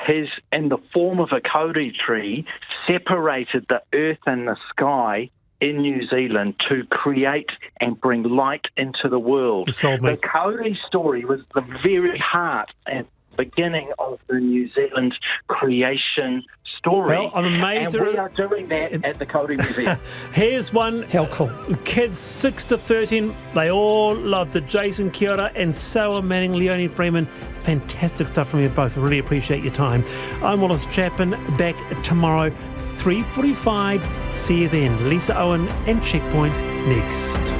in the form of a kauri tree, separated the earth and the sky in New Zealand to create and bring light into the world. The kauri story was the very heart and beginning of the New Zealand creation story. Well, I'm amazed. And we are doing that at the Kauri Museum. Here's one. How cool. Kids 6 to 13, they all loved it. Jason Kiora and Sarah Manning, Leonie Freeman. Fantastic stuff from you both. Really appreciate your time. I'm Wallace Chapman, back tomorrow, 3:45. See you then. Lisa Owen and Checkpoint next.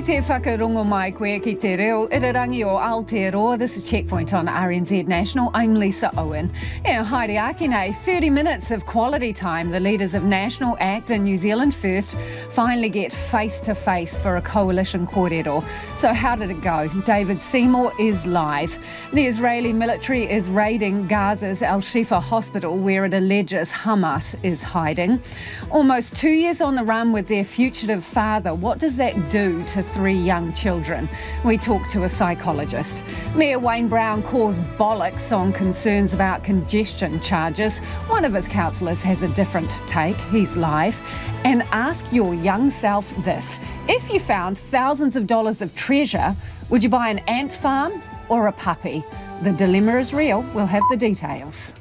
Te whakarongo mai koe ki te reo irarangi o Aotearoa. This is Checkpoint on RNZ National. I'm Lisa Owen. Yeah, haere ake nei. 30 minutes of quality time. The leaders of National, ACT and New Zealand First finally get face-to-face for a coalition korero. So how did it go? David Seymour is live. The Israeli military is raiding Gaza's Shifa hospital, where it alleges Hamas is hiding. Almost 2 years on the run with their fugitive father. What does that do to 3 young children? We talked to a psychologist. Mayor Wayne Brown calls bollocks on concerns about congestion charges. One of his councillors has a different take. He's live. And ask your young self this. If you found thousands of dollars of treasure, would you buy an ant farm or a puppy? The dilemma is real. We'll have the details.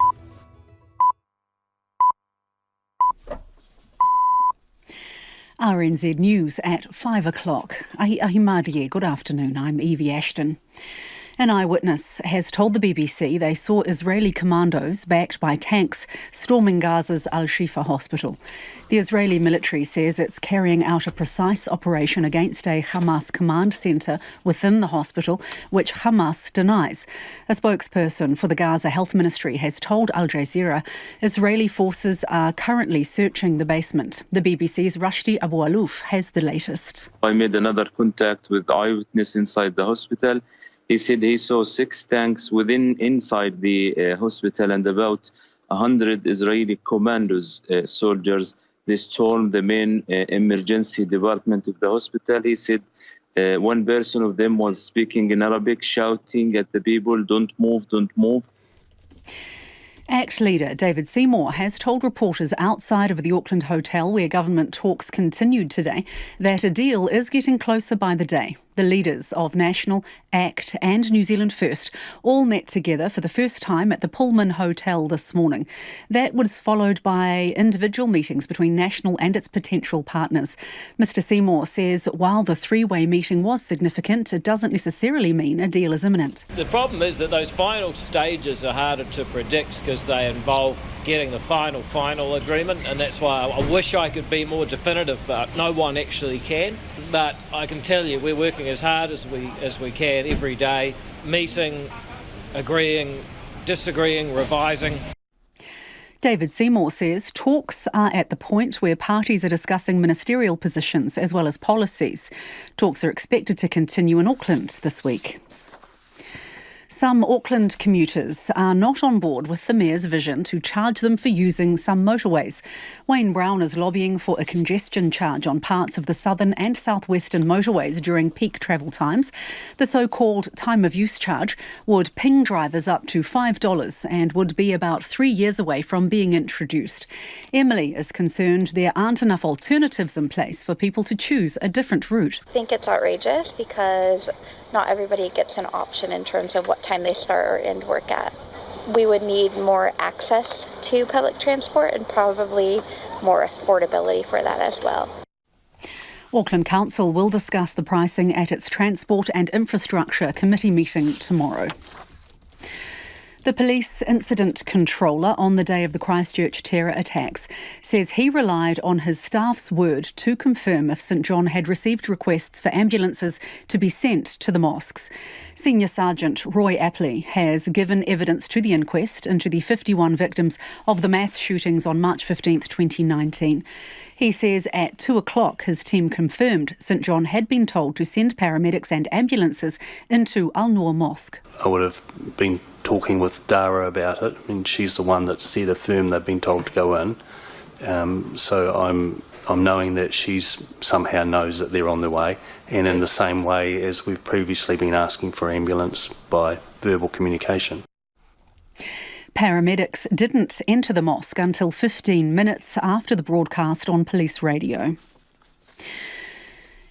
RNZ News at 5 o'clock. Ahi good afternoon. I'm Evie Ashton. An eyewitness has told the BBC they saw Israeli commandos backed by tanks storming Gaza's Al-Shifa hospital. The Israeli military says it's carrying out a precise operation against a Hamas command centre within the hospital, which Hamas denies. A spokesperson for the Gaza Health Ministry has told Al Jazeera Israeli forces are currently searching the basement. The BBC's Rushdie Abu Alouf has the latest. I made another contact with the eyewitness inside the hospital. He said he saw 6 tanks inside the hospital and about 100 Israeli commandos soldiers. They stormed the main emergency department of the hospital. He said one person of them was speaking in Arabic, shouting at the people, "Don't move, don't move." ACT leader David Seymour has told reporters outside of the Auckland hotel where government talks continued today that a deal is getting closer by the day. The leaders of National, ACT and New Zealand First all met together for the first time at the Pullman Hotel this morning. That was followed by individual meetings between National and its potential partners. Mr Seymour says while the three-way meeting was significant, it doesn't necessarily mean a deal is imminent. The problem is that those final stages are harder to predict because they involve getting the final agreement, and that's why I wish I could be more definitive, but no one actually can. But I can tell you we're working as hard as we can every day, meeting, agreeing, disagreeing, revising. David Seymour says talks are at the point where parties are discussing ministerial positions as well as policies. Talks are expected to continue in Auckland this week. Some Auckland commuters are not on board with the Mayor's vision to charge them for using some motorways. Wayne Brown is lobbying for a congestion charge on parts of the southern and southwestern motorways during peak travel times. The so-called time of use charge would ping drivers up to $5 and would be about 3 years away from being introduced. Emily is concerned there aren't enough alternatives in place for people to choose a different route. I think it's outrageous because not everybody gets an option in terms of what time they start or end work at. We would need more access to public transport and probably more affordability for that as well. Auckland Council will discuss the pricing at its Transport and Infrastructure Committee meeting tomorrow. The police incident controller on the day of the Christchurch terror attacks says he relied on his staff's word to confirm if St John had received requests for ambulances to be sent to the mosques. Senior Sergeant Roy Apley has given evidence to the inquest into the 51 victims of the mass shootings on March 15th, 2019. He says at 2 o'clock his team confirmed St John had been told to send paramedics and ambulances into Al Noor Mosque. I would have been talking with Dara about it. I mean, she's the one that said affirmed they've been told to go in. So I'm I'm knowing that she's somehow knows that they're on their way, and in the same way as we've previously been asking for ambulance by verbal communication. Paramedics didn't enter the mosque until 15 minutes after the broadcast on police radio.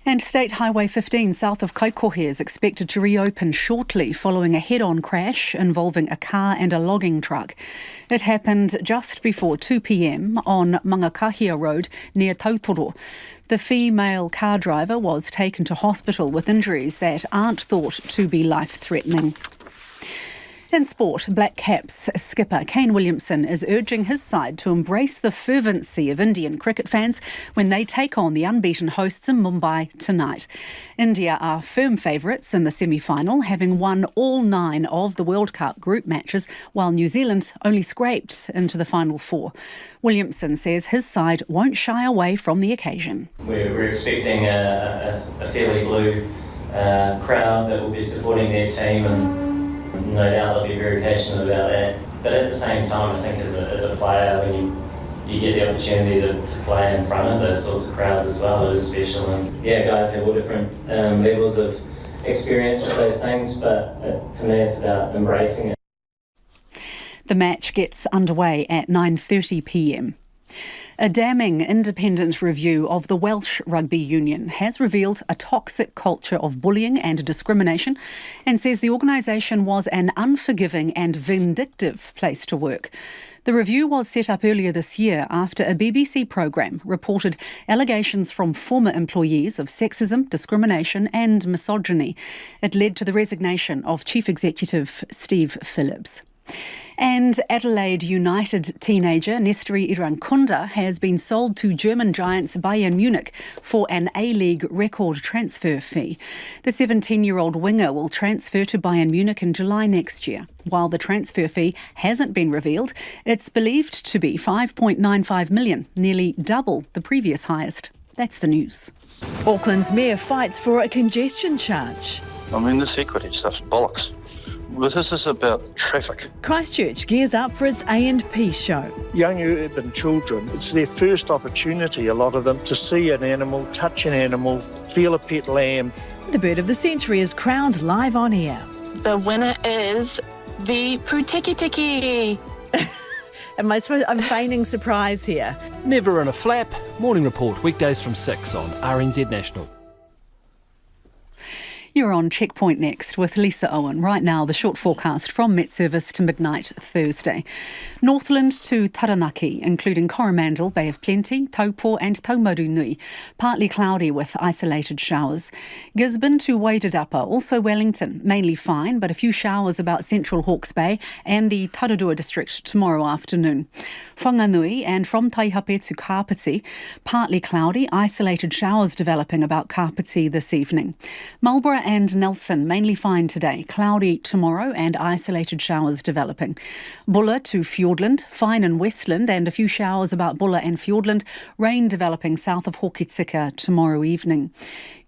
And State Highway 15 south of Kaikohe is expected to reopen shortly following a head-on crash involving a car and a logging truck. It happened just before 2 p.m. on Mangakahia Road near Tautoro. The female car driver was taken to hospital with injuries that aren't thought to be life-threatening. In sport, Black Caps skipper Kane Williamson is urging his side to embrace the fervency of Indian cricket fans when they take on the unbeaten hosts in Mumbai tonight. India are firm favourites in the semi-final, having won all 9 of the World Cup group matches, while New Zealand only scraped into the final 4. Williamson says his side won't shy away from the occasion. We're expecting a fairly blue crowd that will be supporting their team, and no doubt they'll be very passionate about that. But at the same time, I think as a player, when you get the opportunity to play in front of those sorts of crowds as well, it is special. And yeah, guys have all different levels of experience with those things, but to me it's about embracing it. The match gets underway at 9:30 p.m. A damning independent review of the Welsh Rugby Union has revealed a toxic culture of bullying and discrimination and says the organisation was an unforgiving and vindictive place to work. The review was set up earlier this year after a BBC programme reported allegations from former employees of sexism, discrimination and misogyny. It led to the resignation of Chief Executive Steve Phillips. And Adelaide United teenager Nestori Irankunda has been sold to German giants Bayern Munich for an A-League record transfer fee. The 17-year-old winger will transfer to Bayern Munich in July next year. While the transfer fee hasn't been revealed, it's believed to be $5.95 million, nearly double the previous highest. That's the news. Auckland's mayor fights for a congestion charge. I mean, this equity stuff's bollocks. This is about traffic. Christchurch gears up for its A&P show. Young urban children, it's their first opportunity, a lot of them, to see an animal, touch an animal, feel a pet lamb. The bird of the century is crowned live on air. The winner is the Putekiteki. I'm feigning surprise here. Never in a flap. Morning Report, weekdays from 6 on RNZ National. You're on Checkpoint next with Lisa Owen. Right now, the short forecast from Met Service to midnight Thursday. Northland to Taranaki, including Coromandel, Bay of Plenty, Taupo and Taumarunui. Partly cloudy with isolated showers. Gisborne to Wairarapa, also Wellington. Mainly fine, but a few showers about central Hawke's Bay and the Tararua district tomorrow afternoon. Whanganui and from Taihape to Kapiti. Partly cloudy, isolated showers developing about Kapiti this evening. Marlborough and Nelson, mainly fine today. Cloudy tomorrow and isolated showers developing. Bulla to Fiordland, fine in Westland and a few showers about Bulla and Fiordland. Rain developing south of Hokitika tomorrow evening.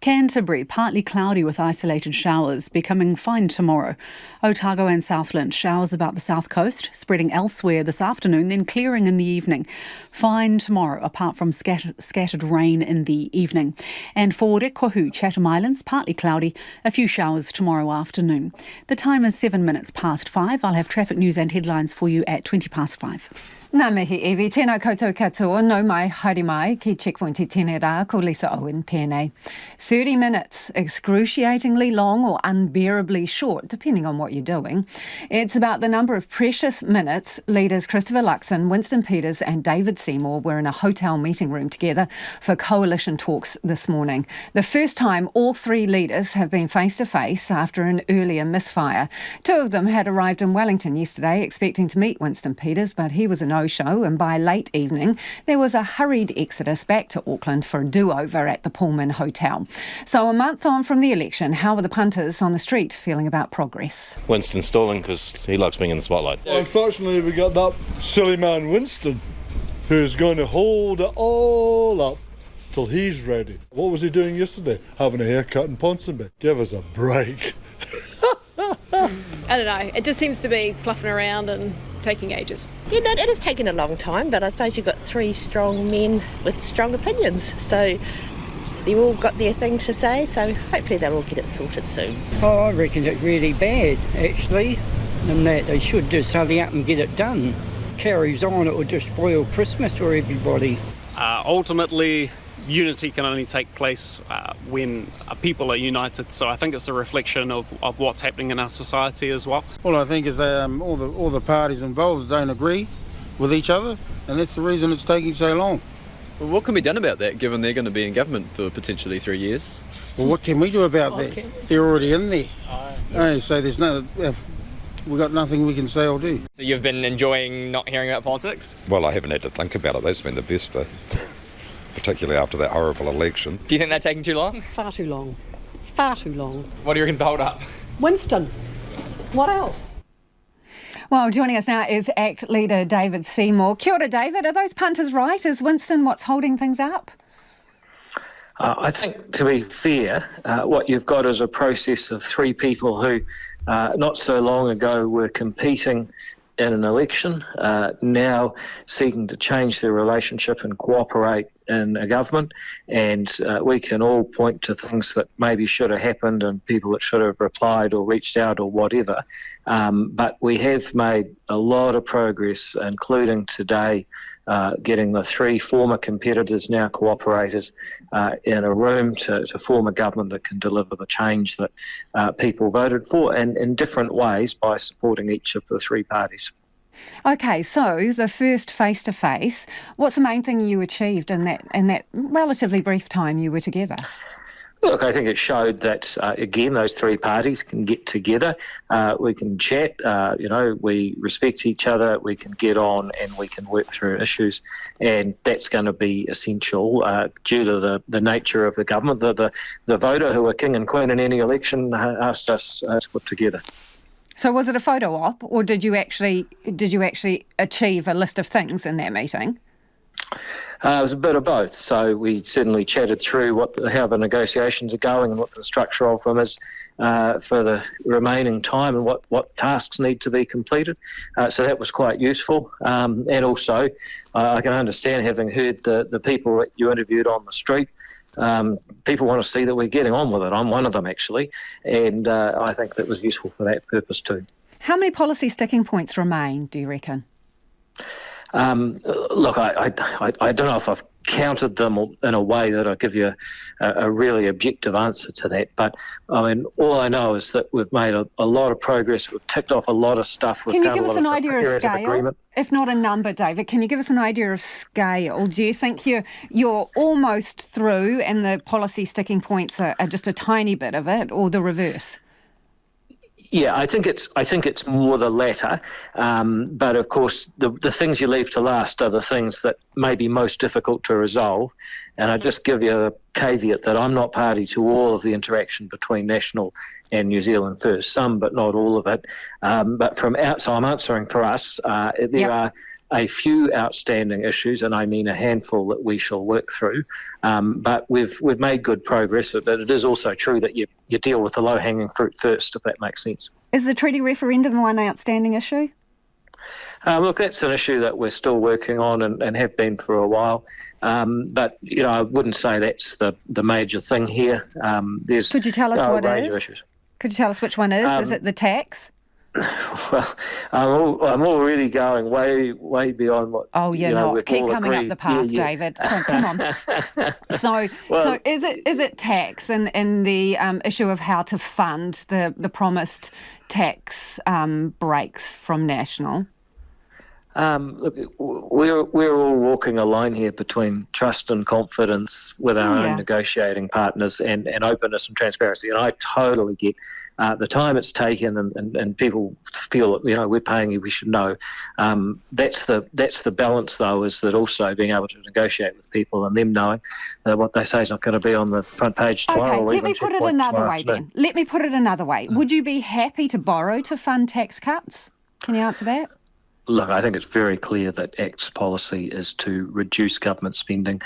Canterbury, partly cloudy with isolated showers, becoming fine tomorrow. Otago and Southland, showers about the south coast, spreading elsewhere this afternoon, then clearing in the evening. Fine tomorrow, apart from scattered rain in the evening. And for Rekohu, Chatham Islands, partly cloudy, a few showers tomorrow afternoon. The time is 7 minutes past 5. I'll have traffic news and headlines for you at 20 past 5. Nā mihi Evie, tēnā koutou katoa, no mai, haere mai, ki Checkpoint I tēnei rā, ko Lisa Owen tēnei. 30 minutes, excruciatingly long or unbearably short, depending on what you're doing. It's about the number of precious minutes leaders Christopher Luxon, Winston Peters and David Seymour were in a hotel meeting room together for coalition talks this morning. The first time all 3 leaders have been face-to-face after an earlier misfire. 2 of them had arrived in Wellington yesterday expecting to meet Winston Peters, but he was a no-show, and by late evening there was a hurried exodus back to Auckland for a do-over at the Pullman Hotel. So a month on from the election, how are the punters on the street feeling about progress? Winston stalling because he likes being in the spotlight. Well, unfortunately we got that silly man Winston who's going to hold it all up till he's ready. What was he doing yesterday? Having a haircut in Ponsonby. Give us a break. I don't know, it just seems to be fluffing around and taking ages. Yeah, no, it has taken a long time, but I suppose you've got 3 strong men with strong opinions. So they've all got their thing to say, so hopefully they'll all get it sorted soon. Oh, I reckon it's really bad, actually, and that they should just hurry up and get it done. Carries on, it will just spoil Christmas for everybody. Ultimately, unity can only take place when people are united, so I think it's a reflection of what's happening in our society as well. All I think is that all the parties involved don't agree with each other, and that's the reason it's taking so long. Well, what can be done about that, given they're going to be in government for potentially 3 years? Well, what can we do about that? They're already in there. So there's we've got nothing we can say or do. So you've been enjoying not hearing about politics? Well, I haven't had to think about it. That's been the best bit, particularly after that horrible election. Do you think they're taking too long? Far too long. Far too long. What do you reckon's the hold up? Winston. What else? Well, joining us now is ACT leader David Seymour. Kia ora, David. Are those punters right? Is Winston what's holding things up? I think, to be fair, what you've got is a process of 3 people who not so long ago were competing in an election, now seeking to change their relationship and cooperate in a government, and we can all point to things that maybe should have happened and people that should have replied or reached out or whatever, but we have made a lot of progress, including today getting the 3 former competitors, now cooperators, in a room to form a government that can deliver the change that people voted for, and in different ways by supporting each of the 3 parties. OK, so the first face-to-face, what's the main thing you achieved in that relatively brief time you were together? Look, I think it showed that, again, those 3 parties can get together, we can chat, we respect each other, we can get on and we can work through issues, and that's going to be essential due to the nature of the government. The voter, who are king and queen in any election, asked us to put together. So was it a photo op, or did you actually achieve a list of things in that meeting? It was a bit of both. So we certainly chatted through how the negotiations are going and what the structure of them is for the remaining time and what tasks need to be completed. So that was quite useful. And also, I can understand, having heard the people that you interviewed on the street, people want to see that we're getting on with it. I'm one of them, actually, and I think that was useful for that purpose too. How many policy sticking points remain, do you reckon? Look, I don't know if I've counted them in a way that I'll give you a really objective answer to that, but I mean, all I know is that we've made a lot of progress, we've ticked off a lot of stuff. Can you give us an idea of scale? If not a number, David, can you give us an idea of scale? Do you think you're almost through and the policy sticking points are just a tiny bit of it, or the reverse? Yeah, I think it's more the latter, but of course the things you leave to last are the things that may be most difficult to resolve. And I just give you a caveat that I'm not party to all of the interaction between National and New Zealand First, some but not all of it. But from outside, I'm answering for us. There are a few outstanding issues, and I mean a handful, that we shall work through. But we've made good progress. But it is also true that you deal with the low-hanging fruit first, if that makes sense. Is the treaty referendum one outstanding issue? Look, that's an issue that we're still working on and have been for a while. But, I wouldn't say that's the major thing here. Could you tell us what it is? Issues. Could you tell us which one is? Is it the tax? Well, I'm already going way beyond what. Oh, you're not. Keep coming up the path, David. So come on. So is it tax and the issue of how to fund the promised tax breaks from National? Look, we're all walking a line here between trust and confidence with our own negotiating partners and openness and transparency. And I totally get the time it's taken and people feel that, we're paying you, we should know. That's the balance, though, is that also being able to negotiate with people and them knowing that what they say is not going to be on the front page tomorrow. Okay, let me put it another way then. Let me put it another way. Would you be happy to borrow to fund tax cuts? Can you answer that? Look, I think it's very clear that ACT's policy is to reduce government spending,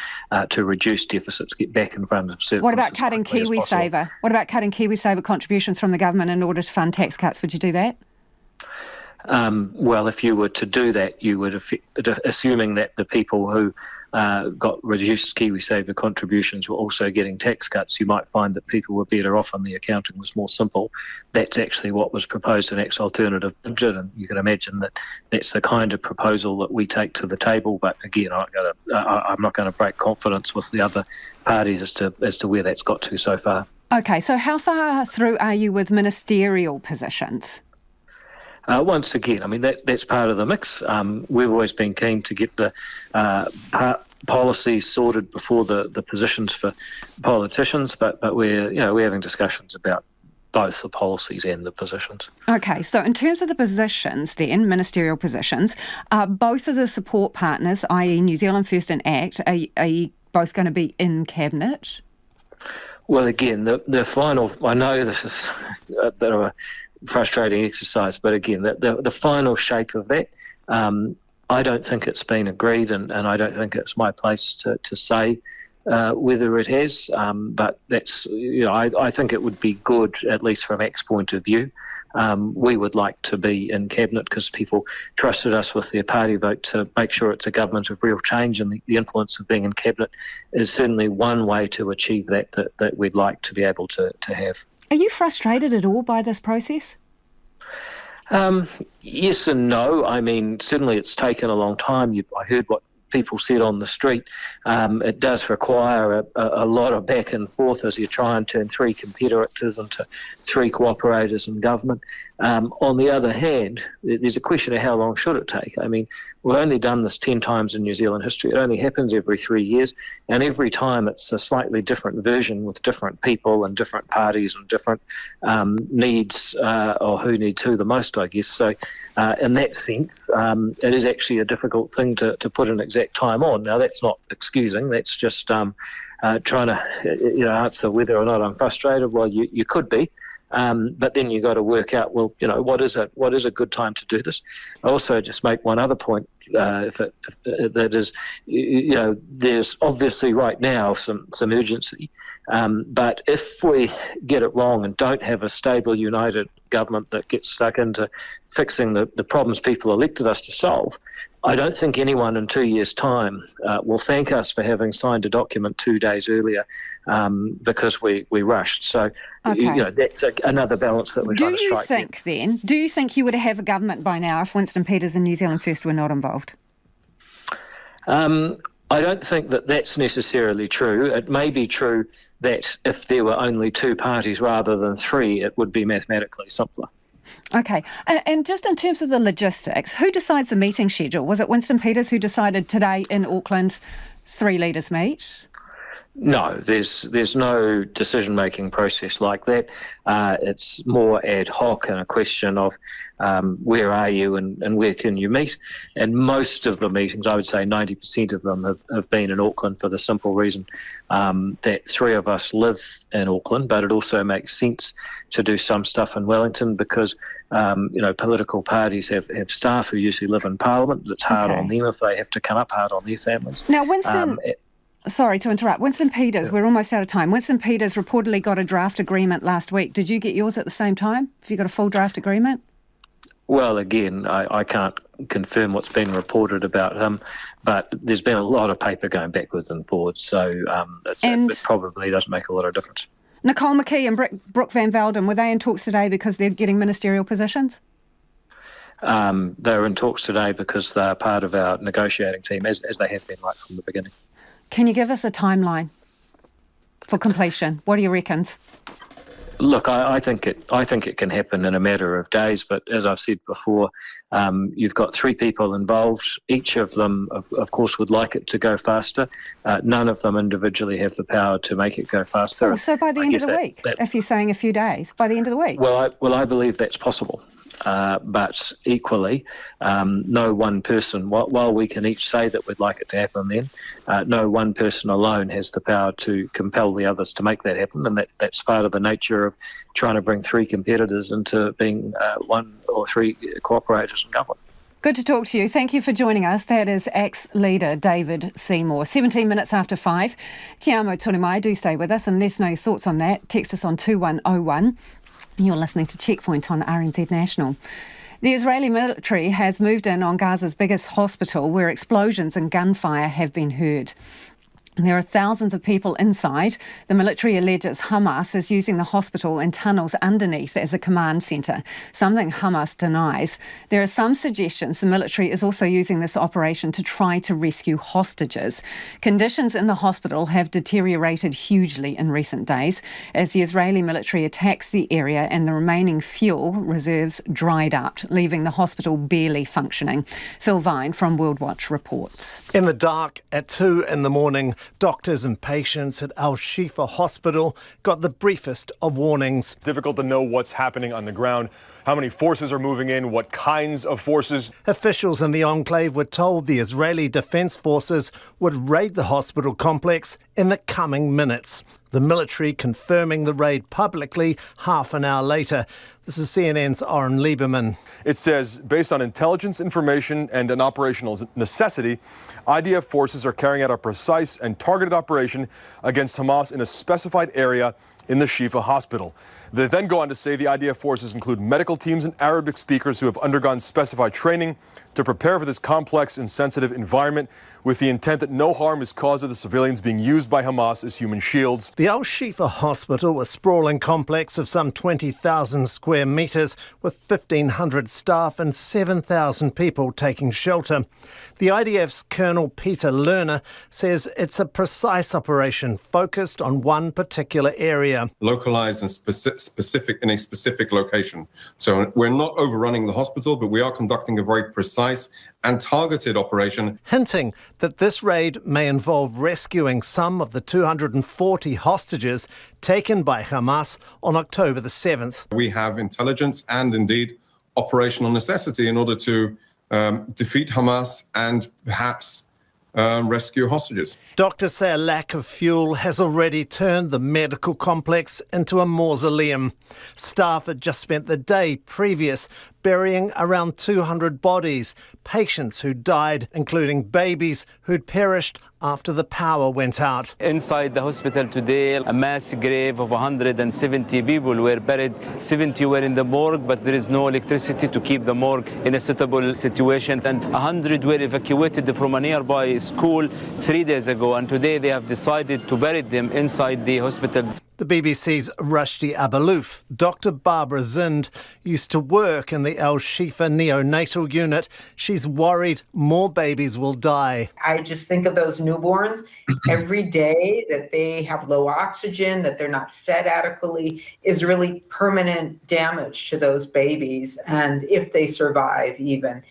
to reduce deficits, get back in front of surpluses. What about cutting KiwiSaver? What about cutting KiwiSaver contributions from the government in order to fund tax cuts? Would you do that? Well, if you were to do that, you would, assuming that the people who got reduced KiwiSaver contributions were also getting tax cuts, you might find that people were better off and the accounting was more simple. That's actually what was proposed in Act's alternative budget, and you can imagine that that's the kind of proposal that we take to the table. But again, I'm not going to break confidence with the other parties as to where that's got to so far. Okay, so how far through are you with ministerial positions? Once again, I mean, that's part of the mix. We've always been keen to get the policies sorted before the positions for politicians, but we're having discussions about both the policies and the positions. Okay, so in terms of the positions then, ministerial positions, both of the support partners, i.e. New Zealand First and ACT, are you both going to be in Cabinet? Well, again, the final, I know this is a bit of a frustrating exercise, but again, the final shape of that, I don't think it's been agreed, and I don't think it's my place to say whether it has, but that's, I think it would be good, at least from ACT's point of view. We would like to be in Cabinet because people trusted us with their party vote to make sure it's a government of real change, and the influence of being in Cabinet is certainly one way to achieve that we'd like to be able to have. Are you frustrated at all by this process? Yes and no. I mean, certainly it's taken a long time. I heard what people said on the street. It does require a lot of back and forth as you try and turn three competitors into three cooperators in government. On the other hand, there's a question of how long should it take. I mean, we've only done this 10 times in New Zealand history. It only happens every 3 years, and every time it's a slightly different version with different people and different parties and different needs, or who needs who the most, I guess. So in that sense, it is actually a difficult thing to put an exact time on. Now, that's not excusing, that's just trying to answer whether or not I'm frustrated. Well, you could be. But then you got to work out, well, what is a good time to do this? I also just make one other point, that is, there's obviously right now some urgency, but if we get it wrong and don't have a stable, united government that gets stuck into fixing the problems people elected us to solve, I don't think anyone in 2 years' time will thank us for having signed a document 2 days earlier because we rushed. So, okay. That's another balance that we're trying to strike. Do you think you would have a government by now if Winston Peters and New Zealand First were not involved? I don't think that that's necessarily true. It may be true that if there were only two parties rather than three, it would be mathematically simpler. Okay, and just in terms of the logistics, who decides the meeting schedule? Was it Winston Peters who decided today in Auckland 3 leaders meet? No, there's no decision-making process like that. It's more ad hoc and a question of where are you and where can you meet. And most of the meetings, I would say 90% of them have been in Auckland for the simple reason that 3 of us live in Auckland, but it also makes sense to do some stuff in Wellington because, political parties have staff who usually live in Parliament. It's hard on them if they have to come up, hard on their families. Now, Winston... Sorry to interrupt. Winston Peters, we're almost out of time. Winston Peters reportedly got a draft agreement last week. Did you get yours at the same time? Have you got a full draft agreement? Well, again, I can't confirm what's been reported about him, but there's been a lot of paper going backwards and forwards, so it probably doesn't make a lot of difference. Nicole McKee and Brooke Van Velden, were they in talks today because they're getting ministerial positions? They're in talks today because they're part of our negotiating team, as they have been right from the beginning. Can you give us a timeline for completion? What do you reckon? Look, I think it can happen in a matter of days, but as I've said before, you've got 3 people involved. Each of them, of course, would like it to go faster. None of them individually have the power to make it go faster. Oh, so by the end of the week, if you're saying a few days, by the end of the week? Well, I believe that's possible. But equally, no one person, while we can each say that we'd like it to happen then, no one person alone has the power to compel the others to make that happen, and that's part of the nature of trying to bring 3 competitors into being 1 or 3 cooperators in government. Good to talk to you. Thank you for joining us. That is ACT's leader, David Seymour. 17 minutes after 5. Kia amo tōne mai. Do stay with us and let us know your thoughts on that. Text us on 2101. You're listening to Checkpoint on RNZ National. The Israeli military has moved in on Gaza's biggest hospital where explosions and gunfire have been heard. There are thousands of people inside. The military alleges Hamas is using the hospital and tunnels underneath as a command centre, something Hamas denies. There are some suggestions the military is also using this operation to try to rescue hostages. Conditions in the hospital have deteriorated hugely in recent days as the Israeli military attacks the area and the remaining fuel reserves dried up, leaving the hospital barely functioning. Phil Vine from World Watch reports. In the dark at 2 a.m, doctors and patients at Shifa Hospital got the briefest of warnings. It's difficult to know what's happening on the ground, how many forces are moving in, what kinds of forces. Officials in the enclave were told the Israeli Defence Forces would raid the hospital complex in the coming minutes. The military confirming the raid publicly half an hour later. This is CNN's Oren Lieberman. It says, based on intelligence information and an operational necessity, IDF forces are carrying out a precise and targeted operation against Hamas in a specified area in the Shifa hospital. They then go on to say the IDF forces include medical teams and Arabic speakers who have undergone specified training to prepare for this complex and sensitive environment with the intent that no harm is caused to the civilians being used by Hamas as human shields. The Shifa Hospital, a sprawling complex of some 20,000 square metres with 1,500 staff and 7,000 people taking shelter. The IDF's Colonel Peter Lerner says it's a precise operation focused on one particular area. Localised and specific in a specific location. So we're not overrunning the hospital, but we are conducting a very precise and targeted operation. Hinting that this raid may involve rescuing some of the 240 hostages taken by Hamas on October the 7th. We have intelligence and indeed operational necessity in order to defeat Hamas and perhaps rescue hostages. Doctors say a lack of fuel has already turned the medical complex into a mausoleum. Staff had just spent the day previous burying around 200 bodies, patients who died, including babies who'd perished after the power went out. Inside the hospital today, a mass grave of 170 people were buried. 70 were in the morgue, but there is no electricity to keep the morgue in a suitable situation. And 100 were evacuated from a nearby school 3 days ago, and today they have decided to bury them inside the hospital. The BBC's Rushdie Abalouf. Dr. Barbara Zind used to work in the Shifa neonatal unit. She's worried more babies will die. I just think of those newborns every day that they have low oxygen, that they're not fed adequately, is really permanent damage to those babies, and if they survive even.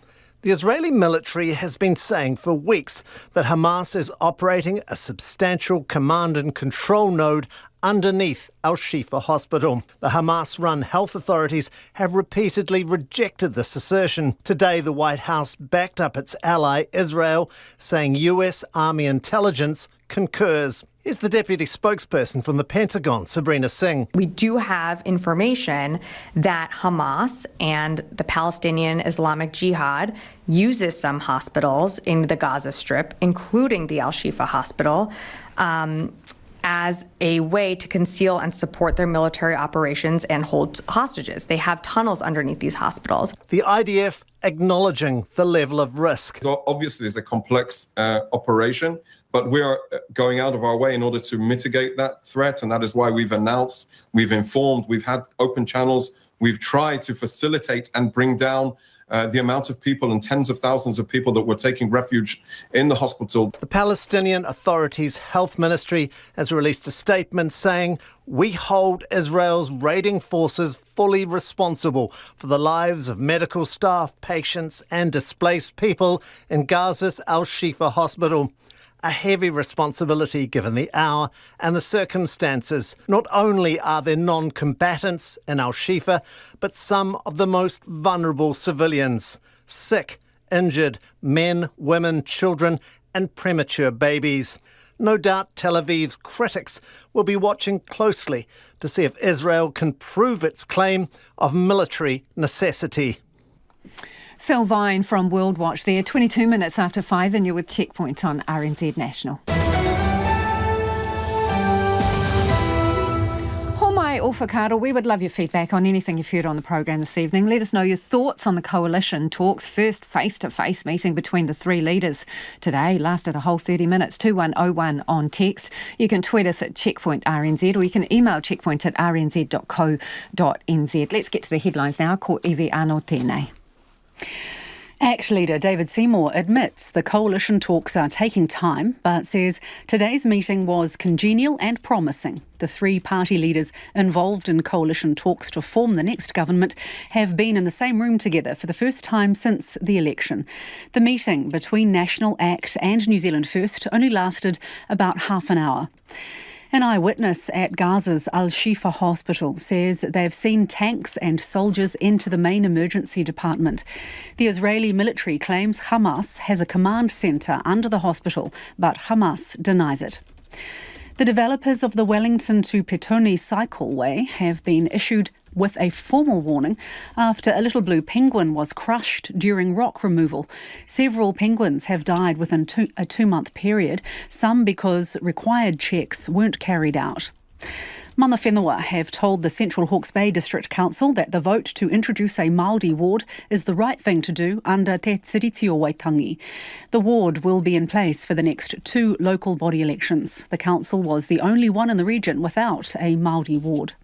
The Israeli military has been saying for weeks that Hamas is operating a substantial command and control node underneath Shifa Hospital. The Hamas-run health authorities have repeatedly rejected this assertion. Today, the White House backed up its ally Israel, saying US Army intelligence concurs. Here's the deputy spokesperson from the Pentagon, Sabrina Singh. We do have information that Hamas and the Palestinian Islamic Jihad uses some hospitals in the Gaza Strip, including the Shifa Hospital, as a way to conceal and support their military operations and hold hostages. They have tunnels underneath these hospitals. The IDF acknowledging the level of risk. Obviously, it's a complex operation, but we are going out of our way in order to mitigate that threat, and that is why we've announced, we've informed, we've had open channels, we've tried to facilitate and bring down the amount of people and tens of thousands of people that were taking refuge in the hospital. The Palestinian Authority's health ministry has released a statement saying, "We hold Israel's raiding forces fully responsible for the lives of medical staff, patients and displaced people in Gaza's Shifa Hospital." A heavy responsibility given the hour and the circumstances. Not only are there non-combatants in Shifa, but some of the most vulnerable civilians. Sick, injured, men, women, children and premature babies. No doubt Tel Aviv's critics will be watching closely to see if Israel can prove its claim of military necessity. Phil Vine from World Watch there, 22 minutes after 5, and you're with Checkpoint on RNZ National. Mai o whakaaro, we would love your feedback on anything you've heard on the programme this evening. Let us know your thoughts on the coalition talks. First face-to-face meeting between the three leaders today lasted a whole 30 minutes. 2101 on text. You can tweet us at Checkpoint RNZ, or you can email checkpoint@rnz.co.nz. Let's get to the headlines now. Ko Iwi anō tēnei. ACT leader David Seymour admits the coalition talks are taking time, but says today's meeting was congenial and promising. The three party leaders involved in coalition talks to form the next government have been in the same room together for the first time since the election. The meeting between National ACT and New Zealand First only lasted about half an hour. An eyewitness at Gaza's Al-Shifa hospital says they've seen tanks and soldiers enter the main emergency department. The Israeli military claims Hamas has a command centre under the hospital, but Hamas denies it. The developers of the Wellington to Petone cycleway have been issued with a formal warning after a little blue penguin was crushed during rock removal. Several penguins have died within a two-month period, some because required checks weren't carried out. Mana Whenua have told the Central Hawke's Bay District Council that the vote to introduce a Māori ward is the right thing to do under Te Tiriti o Waitangi. The ward will be in place for the next two local body elections. The council was the only one in the region without a Māori ward.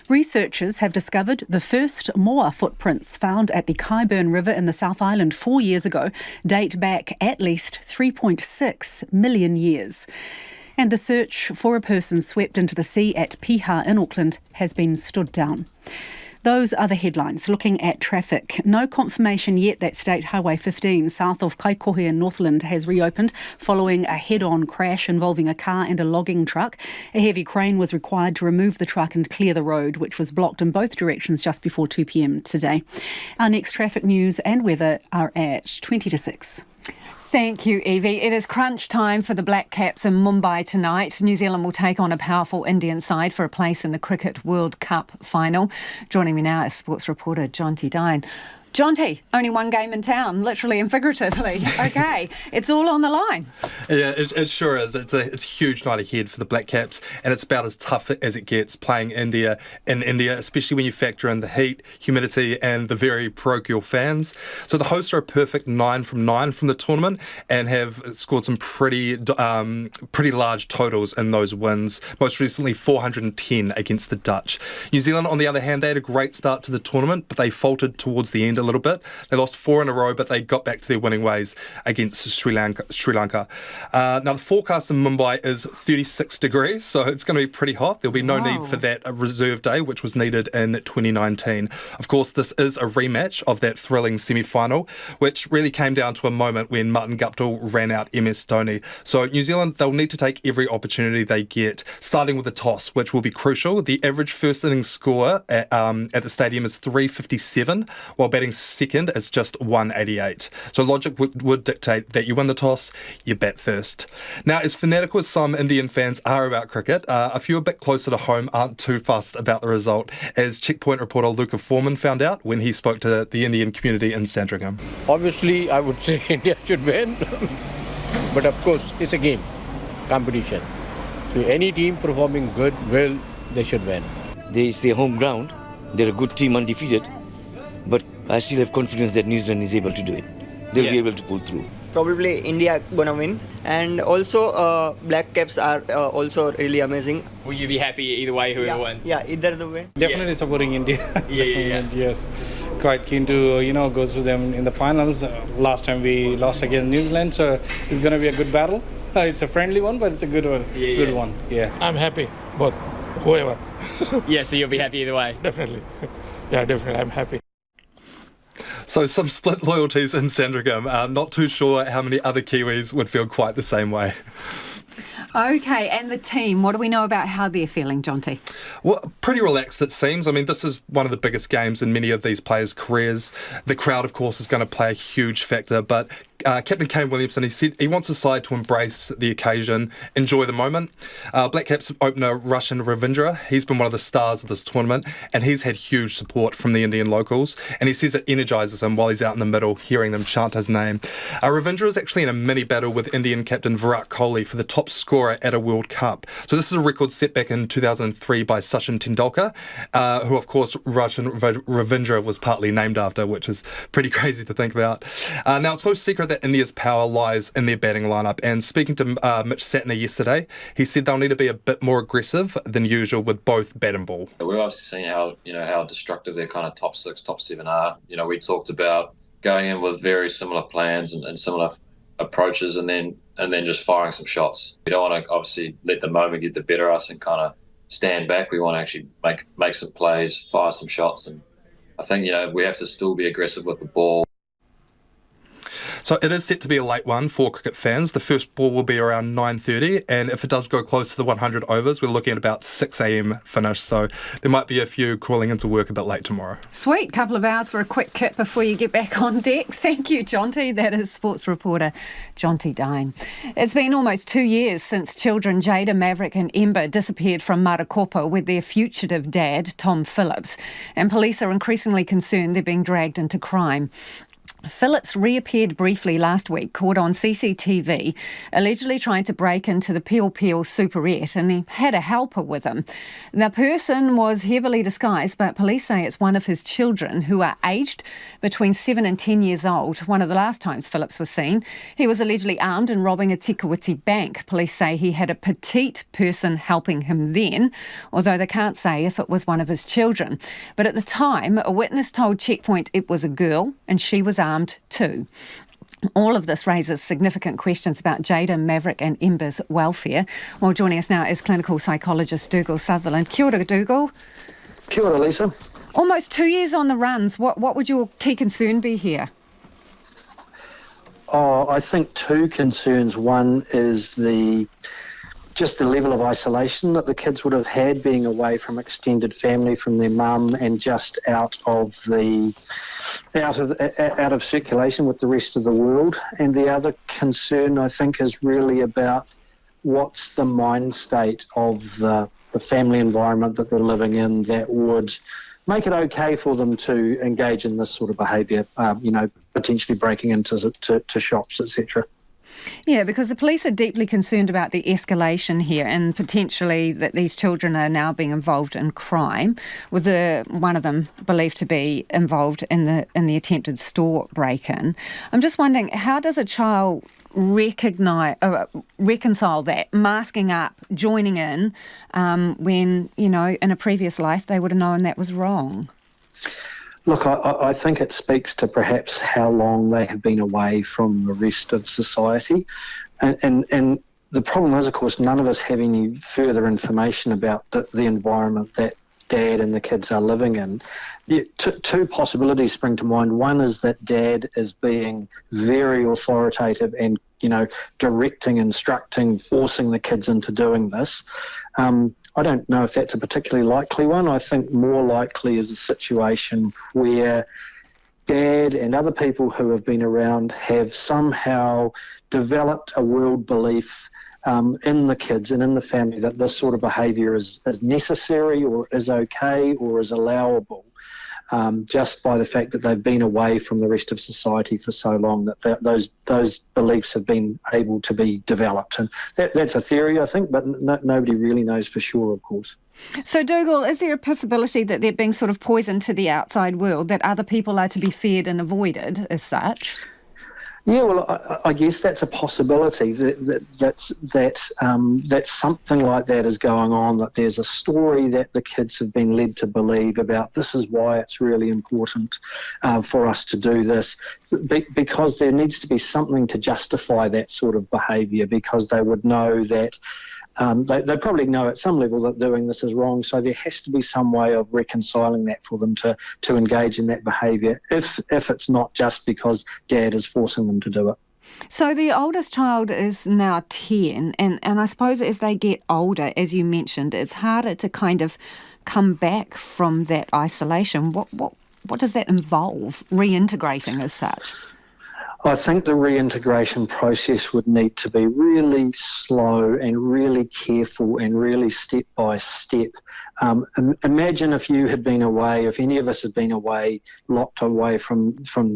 Researchers have discovered the first moa footprints found at the Kyburn River in the South Island 4 years ago date back at least 3.6 million years. And the search for a person swept into the sea at Piha in Auckland has been stood down. Those are the headlines. Looking at traffic, no confirmation yet that State Highway 15 south of Kaikohe in Northland has reopened following a head-on crash involving a car and a logging truck. A heavy crane was required to remove the truck and clear the road, which was blocked in both directions just before 2 p.m. today. Our next traffic news and weather are at 20 to 6. Thank you, Evie. It is crunch time for the Black Caps in Mumbai tonight. New Zealand will take on a powerful Indian side for a place in the Cricket World Cup final. Joining me now is sports reporter Jonty Dine. Jonty, only one game in town, literally and figuratively. Okay, it's all on the line. Yeah, it sure is. It's a huge night ahead for the Black Caps, and it's about as tough as it gets playing in India, especially when you factor in the heat, humidity, and the very parochial fans. So the hosts are a perfect 9 from 9 from the tournament and have scored some pretty large totals in those wins. Most recently, 410 against the Dutch. New Zealand, on the other hand, they had a great start to the tournament, but they faltered towards the end a little bit. They lost 4 in a row, but they got back to their winning ways against Sri Lanka. Now, the forecast in Mumbai is 36 degrees, so it's going to be pretty hot. There'll be no need for that reserve day, which was needed in 2019. Of course, this is a rematch of that thrilling semi-final, which really came down to a moment when Martin Guptill ran out MS Dhoni. So New Zealand, they'll need to take every opportunity they get, starting with the toss, which will be crucial. The average first innings score at the stadium is 357, while batting second is just 188. So logic would dictate that you win the toss, you bat first. Now, as fanatical as some Indian fans are about cricket, a few a bit closer to home aren't too fussed about the result, as Checkpoint reporter Luca Foreman found out when he spoke to the Indian community in Sandringham. Obviously, I would say India should win, but of course, it's a game, competition. So any team performing good, well, they should win. It's their home ground. They're a good team, undefeated, but I still have confidence that New Zealand is able to do it. They'll be able to pull through. Probably India gonna win, and also Black Caps are also really amazing. Will you be happy either way, whoever wins? Yeah, either the way. Definitely supporting India. Yeah. Yes, quite keen to go through them in the finals. Last time we lost against New Zealand, so it's going to be a good battle. It's a friendly one, but it's a good one. Good one. Yeah. I'm happy, but whoever. Yeah, so you'll be happy either way? Definitely. Yeah, definitely. I'm happy. So some split loyalties in Sandringham. Not too sure how many other Kiwis would feel quite the same way. Okay, and the team, what do we know about how they're feeling, Jonty? Well, pretty relaxed it seems. I mean, this is one of the biggest games in many of these players' careers. The crowd, of course, is going to play a huge factor, but Captain Kane Williamson, he said he wants his side to embrace the occasion, enjoy the moment. Black Caps opener Russian Ravindra, he's been one of the stars of this tournament, and he's had huge support from the Indian locals, and he says it energises him while he's out in the middle, hearing them chant his name. Ravindra is actually in a mini battle with Indian captain Virat Kohli for the top scorer at a World Cup. So this is a record set back in 2003 by Sachin Tendulkar, who of course Russian Ravindra was partly named after, which is pretty crazy to think about. Now, it's no secret that India's power lies in their batting lineup, and speaking to Mitch Satner yesterday, he said they'll need to be a bit more aggressive than usual with both bat and ball. We've obviously seen how destructive their kind of top 6, top 7 are. We talked about going in with very similar plans and similar approaches, and then just firing some shots. We don't want to obviously let the moment get the better of us and kind of stand back. We want to actually make some plays, fire some shots, and I think we have to still be aggressive with the ball. So it is set to be a late one for cricket fans. The first ball will be around 9:30, and if it does go close to the 100 overs, we're looking at about 6 a.m. finish. So there might be a few crawling into work a bit late tomorrow. Sweet, couple of hours for a quick kit before you get back on deck. Thank you, Jonty. That is sports reporter Jonty Dine. It's been almost 2 years since children Jada, Maverick and Ember disappeared from Marakopo with their fugitive dad, Tom Phillips, and police are increasingly concerned they're being dragged into crime. Phillips reappeared briefly last week, caught on CCTV, allegedly trying to break into the Peel Peel superette, and he had a helper with him. The person was heavily disguised, but police say it's one of his children who are aged between 7 and 10 years old. One of the last times Phillips was seen, he was allegedly armed and robbing a Tikawiti bank. Police say he had a petite person helping him then, although they can't say if it was one of his children. But at the time, a witness told Checkpoint it was a girl and she was armed too. All of this raises significant questions about Jada, Maverick and Ember's welfare. Well, joining us now is clinical psychologist Dougal Sutherland. Kia ora, Dougal. Kia ora, Lisa. Almost 2 years on the runs. What would your key concern be here? I think two concerns. One is just the level of isolation that the kids would have had being away from extended family, from their mum, and just out of circulation with the rest of the world. And the other concern, I think, is really about what's the mind state of the family environment that they're living in that would make it okay for them to engage in this sort of behaviour, potentially breaking into shops, etc. Yeah, because the police are deeply concerned about the escalation here and potentially that these children are now being involved in crime, with one of them believed to be involved in the attempted store break-in. I'm just wondering, how does a child reconcile that, masking up, joining in, when, in a previous life they would have known that was wrong? Look, I think it speaks to perhaps how long they have been away from the rest of society. And the problem is, of course, none of us have any further information about the environment that Dad and the kids are living in. Two possibilities spring to mind. One is that Dad is being very authoritative and, directing, instructing, forcing the kids into doing this. I don't know if that's a particularly likely one. I think more likely is a situation where Dad and other people who have been around have somehow developed a world belief in the kids and in the family that this sort of behaviour is necessary or is okay or is allowable, just by the fact that they've been away from the rest of society for so long, that those beliefs have been able to be developed. And that's a theory, I think, but nobody really knows for sure, of course. So, Dougal, is there a possibility that they're being sort of poisoned to the outside world, that other people are to be feared and avoided as such? Yeah, well, I guess that's a possibility. That's something like that is going on, that there's a story that the kids have been led to believe about this is why it's really important for us to do this, because there needs to be something to justify that sort of behaviour, because they would know that they probably know at some level that doing this is wrong, so there has to be some way of reconciling that for them to engage in that behaviour, if it's not just because Dad is forcing them to do it. So the oldest child is now 10, and I suppose as they get older, as you mentioned, it's harder to kind of come back from that isolation. What does that involve, reintegrating as such? I think the reintegration process would need to be really slow and really careful and really step by step. Imagine if you had been away, if any of us had been away, locked away from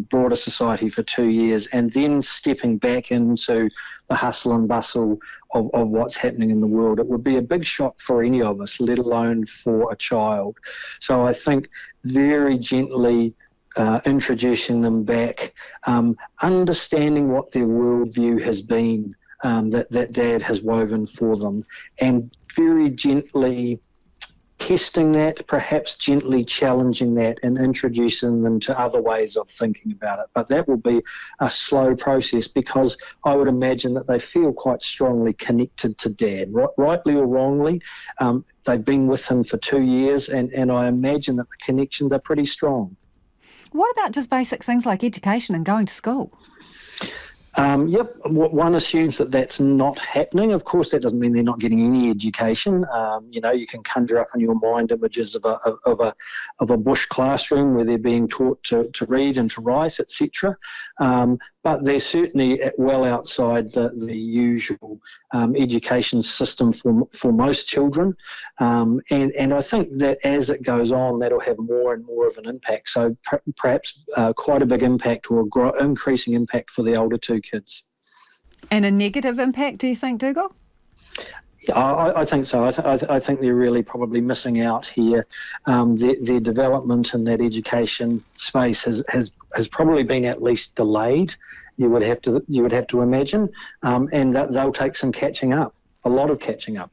broader society for 2 years, and then stepping back into the hustle and bustle of what's happening in the world. It would be a big shock for any of us, let alone for a child. So I think very gently introducing them back, understanding what their worldview has been, that Dad has woven for them, and very gently testing that, perhaps gently challenging that and introducing them to other ways of thinking about it. But that will be a slow process, because I would imagine that they feel quite strongly connected to Dad, rightly or wrongly. They've been with him for 2 years, and I imagine that the connections are pretty strong. What about just basic things like education and going to school? Yep, one assumes that that's not happening. Of course, that doesn't mean they're not getting any education. You can conjure up in your mind images of a bush classroom where they're being taught to read and to write, etc. But they're certainly well outside the usual education system for most children. And I think that as it goes on, that'll have more and more of an impact. So perhaps quite a big impact, or increasing impact for the older two kids. And a negative impact, do you think, Dougal? I think so. I think they're really probably missing out here. Their development in that education space has probably been at least delayed. You would have to imagine, and that they'll take some catching up, a lot of catching up.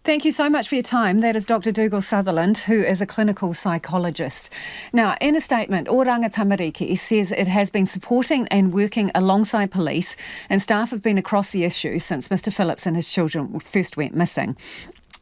Thank you so much for your time. That is Dr. Dougal Sutherland, who is a clinical psychologist. Now, in a statement, Oranga Tamariki says it has been supporting and working alongside police, and staff have been across the issue since Mr. Phillips and his children first went missing.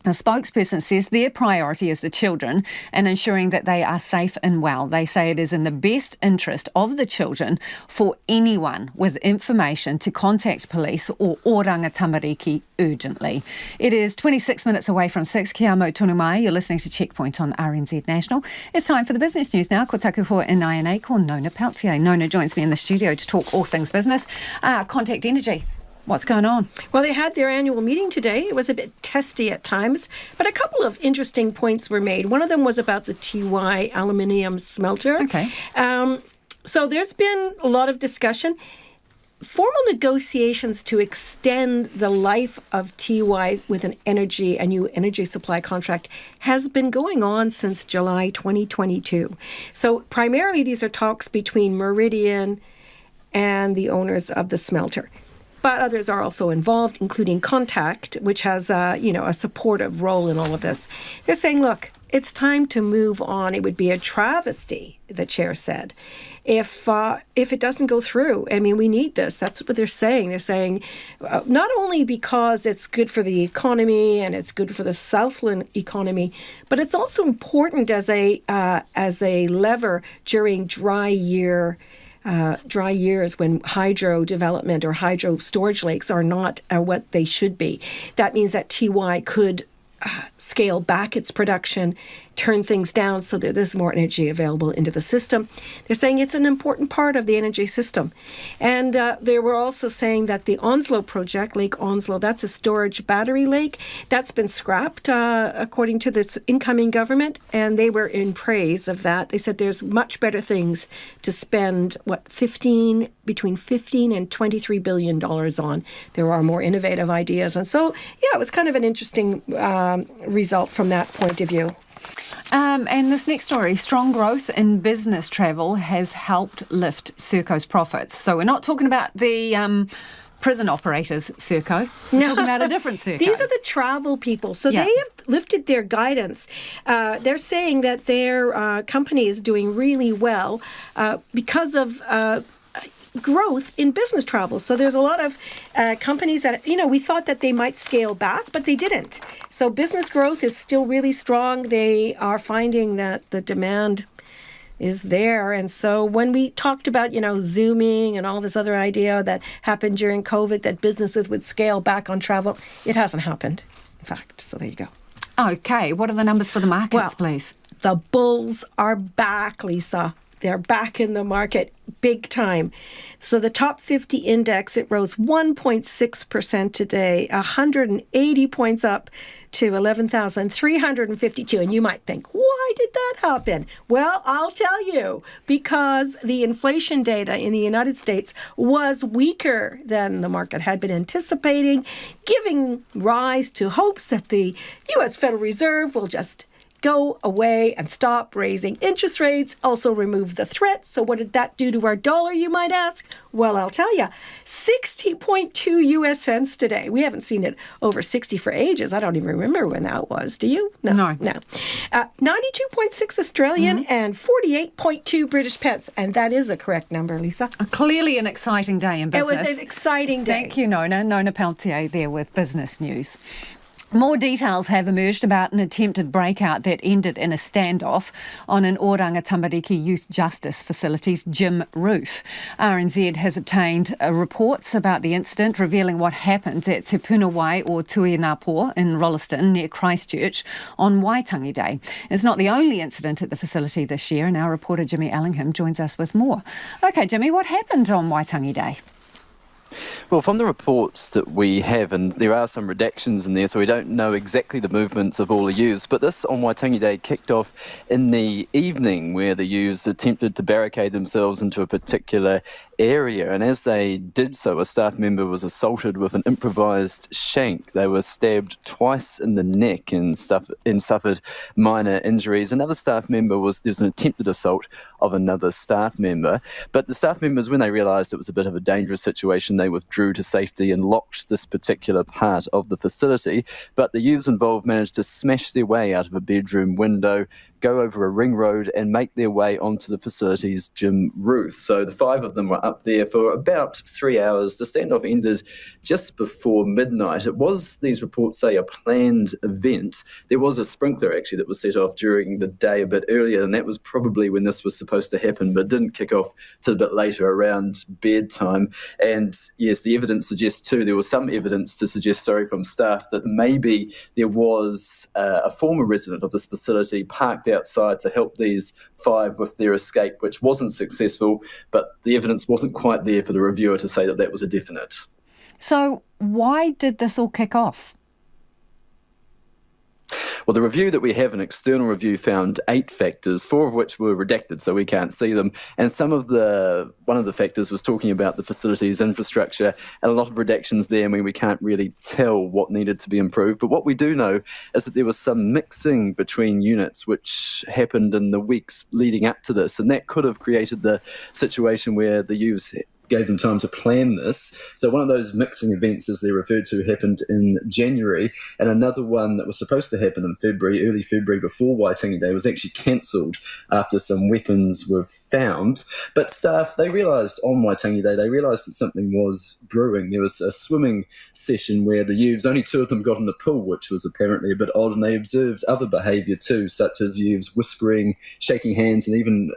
A spokesperson says their priority is the children and ensuring that they are safe and well. They say it is in the best interest of the children for anyone with information to contact police or Oranga Tamariki urgently. It is 26 minutes away from 6. Kia mau tonu mai. You're listening to Checkpoint on RNZ National. It's time for the business news now. Ko taku hoa in INA ko Nona Peltier. Nona joins me in the studio to talk all things business. Contact Energy. What's going on? Well, they had their annual meeting today. It was a bit testy at times, but a couple of interesting points were made. One of them was about the TY aluminium smelter. Okay. So there's been a lot of discussion. Formal negotiations to extend the life of TY with a new energy supply contract has been going on since July 2022. So primarily these are talks between Meridian and the owners of the smelter. But others are also involved, including Contact, which has a supportive role in all of this. They're saying, look, it's time to move on. It would be a travesty, the chair said, if it doesn't go through. I mean, we need this. That's what they're saying. They're saying not only because it's good for the economy and it's good for the Southland economy, but it's also important as a lever during dry years when hydro development or hydro storage lakes are not what they should be. That means that TY could scale back its production, turn things down so that there's more energy available into the system. They're saying it's an important part of the energy system. And they were also saying that the Onslow project, Lake Onslow, that's a storage battery lake, that's been scrapped according to the incoming government, and they were in praise of that. They said there's much better things to spend, between $15 and $23 billion on. There are more innovative ideas. And so, it was kind of an interesting result from that point of view. And this next story, strong growth in business travel has helped lift Serco's profits. So we're not talking about the prison operators, Serco. We're talking about a different Serco. These are the travel people. So they have lifted their guidance. They're saying that their company is doing really well because of growth in business travel. So there's a lot of companies that, we thought that they might scale back, but they didn't. So business growth is still really strong. They are finding that the demand is there. And so when we talked about, Zooming and all this other idea that happened during COVID, that businesses would scale back on travel, it hasn't happened, in fact. So there you go. Okay. What are the numbers for the markets, please? The bulls are back, Lisa. They're back in the market big time. So the top 50 index, it rose 1.6% today, 180 points up to 11,352. And you might think, why did that happen? Well, I'll tell you, because the inflation data in the United States was weaker than the market had been anticipating, giving rise to hopes that the U.S. Federal Reserve will just go away and stop raising interest rates, also remove the threat. So what did that do to our dollar, you might ask? Well, I'll tell you, 60.2 U.S. cents today. We haven't seen it over 60 for ages. I don't even remember when that was. Do you? No. 92.6 Australian and 48.2 British pence. And that is a correct number, Lisa. Clearly an exciting day in business. It was an exciting day. Thank you, Nona. Nona Peltier there with Business News. More details have emerged about an attempted breakout that ended in a standoff on an Oranga Tamariki Youth Justice Facility's gym roof. RNZ has obtained reports about the incident, revealing what happened at Te Punawai or Tuinapo in Rolleston near Christchurch on Waitangi Day. It's not the only incident at the facility this year, and our reporter Jimmy Allingham joins us with more. OK, Jimmy, what happened on Waitangi Day? Well, from the reports that we have, and there are some redactions in there, so we don't know exactly the movements of all the youths, but this on Waitangi Day kicked off in the evening where the youths attempted to barricade themselves into a particular area, and as they did so, a staff member was assaulted with an improvised shank. They were stabbed twice in the neck and suffered minor injuries. Another staff member there's an attempted assault of another staff member, but the staff members, when they realised it was a bit of a dangerous situation, they withdrew to safety and locked this particular part of the facility. But the youths involved managed to smash their way out of a bedroom window, go over a ring road and make their way onto the facility's gym roof. So the 5 of them were up there for about 3 hours. The standoff ended just before midnight. It was, these reports say, a planned event. There was a sprinkler actually that was set off during the day a bit earlier, and that was probably when this was supposed to happen, but didn't kick off till a bit later around bedtime. And yes, the evidence suggests too, there was some evidence to suggest, from staff that maybe there was a former resident of this facility parked outside to help these 5 with their escape, which wasn't successful, but the evidence wasn't quite there for the reviewer to say that that was a definite. So why did this all kick off? Well, the review that we have, an external review, found 8 factors, 4 of which were redacted, so we can't see them. And one of the factors was talking about the facility's infrastructure, and a lot of redactions there mean we can't really tell what needed to be improved. But what we do know is that there was some mixing between units which happened in the weeks leading up to this, and that could have created the situation where the youths gave them time to plan this. So one of those mixing events, as they're referred to, happened in January, and another one that was supposed to happen in February, early February, before Waitangi Day, was actually cancelled after some weapons were found. But staff, they realised on Waitangi Day, that something was brewing. There was a swimming session where the youths, only 2 of them got in the pool, which was apparently a bit odd, and they observed other behaviour too, such as youths whispering, shaking hands, and even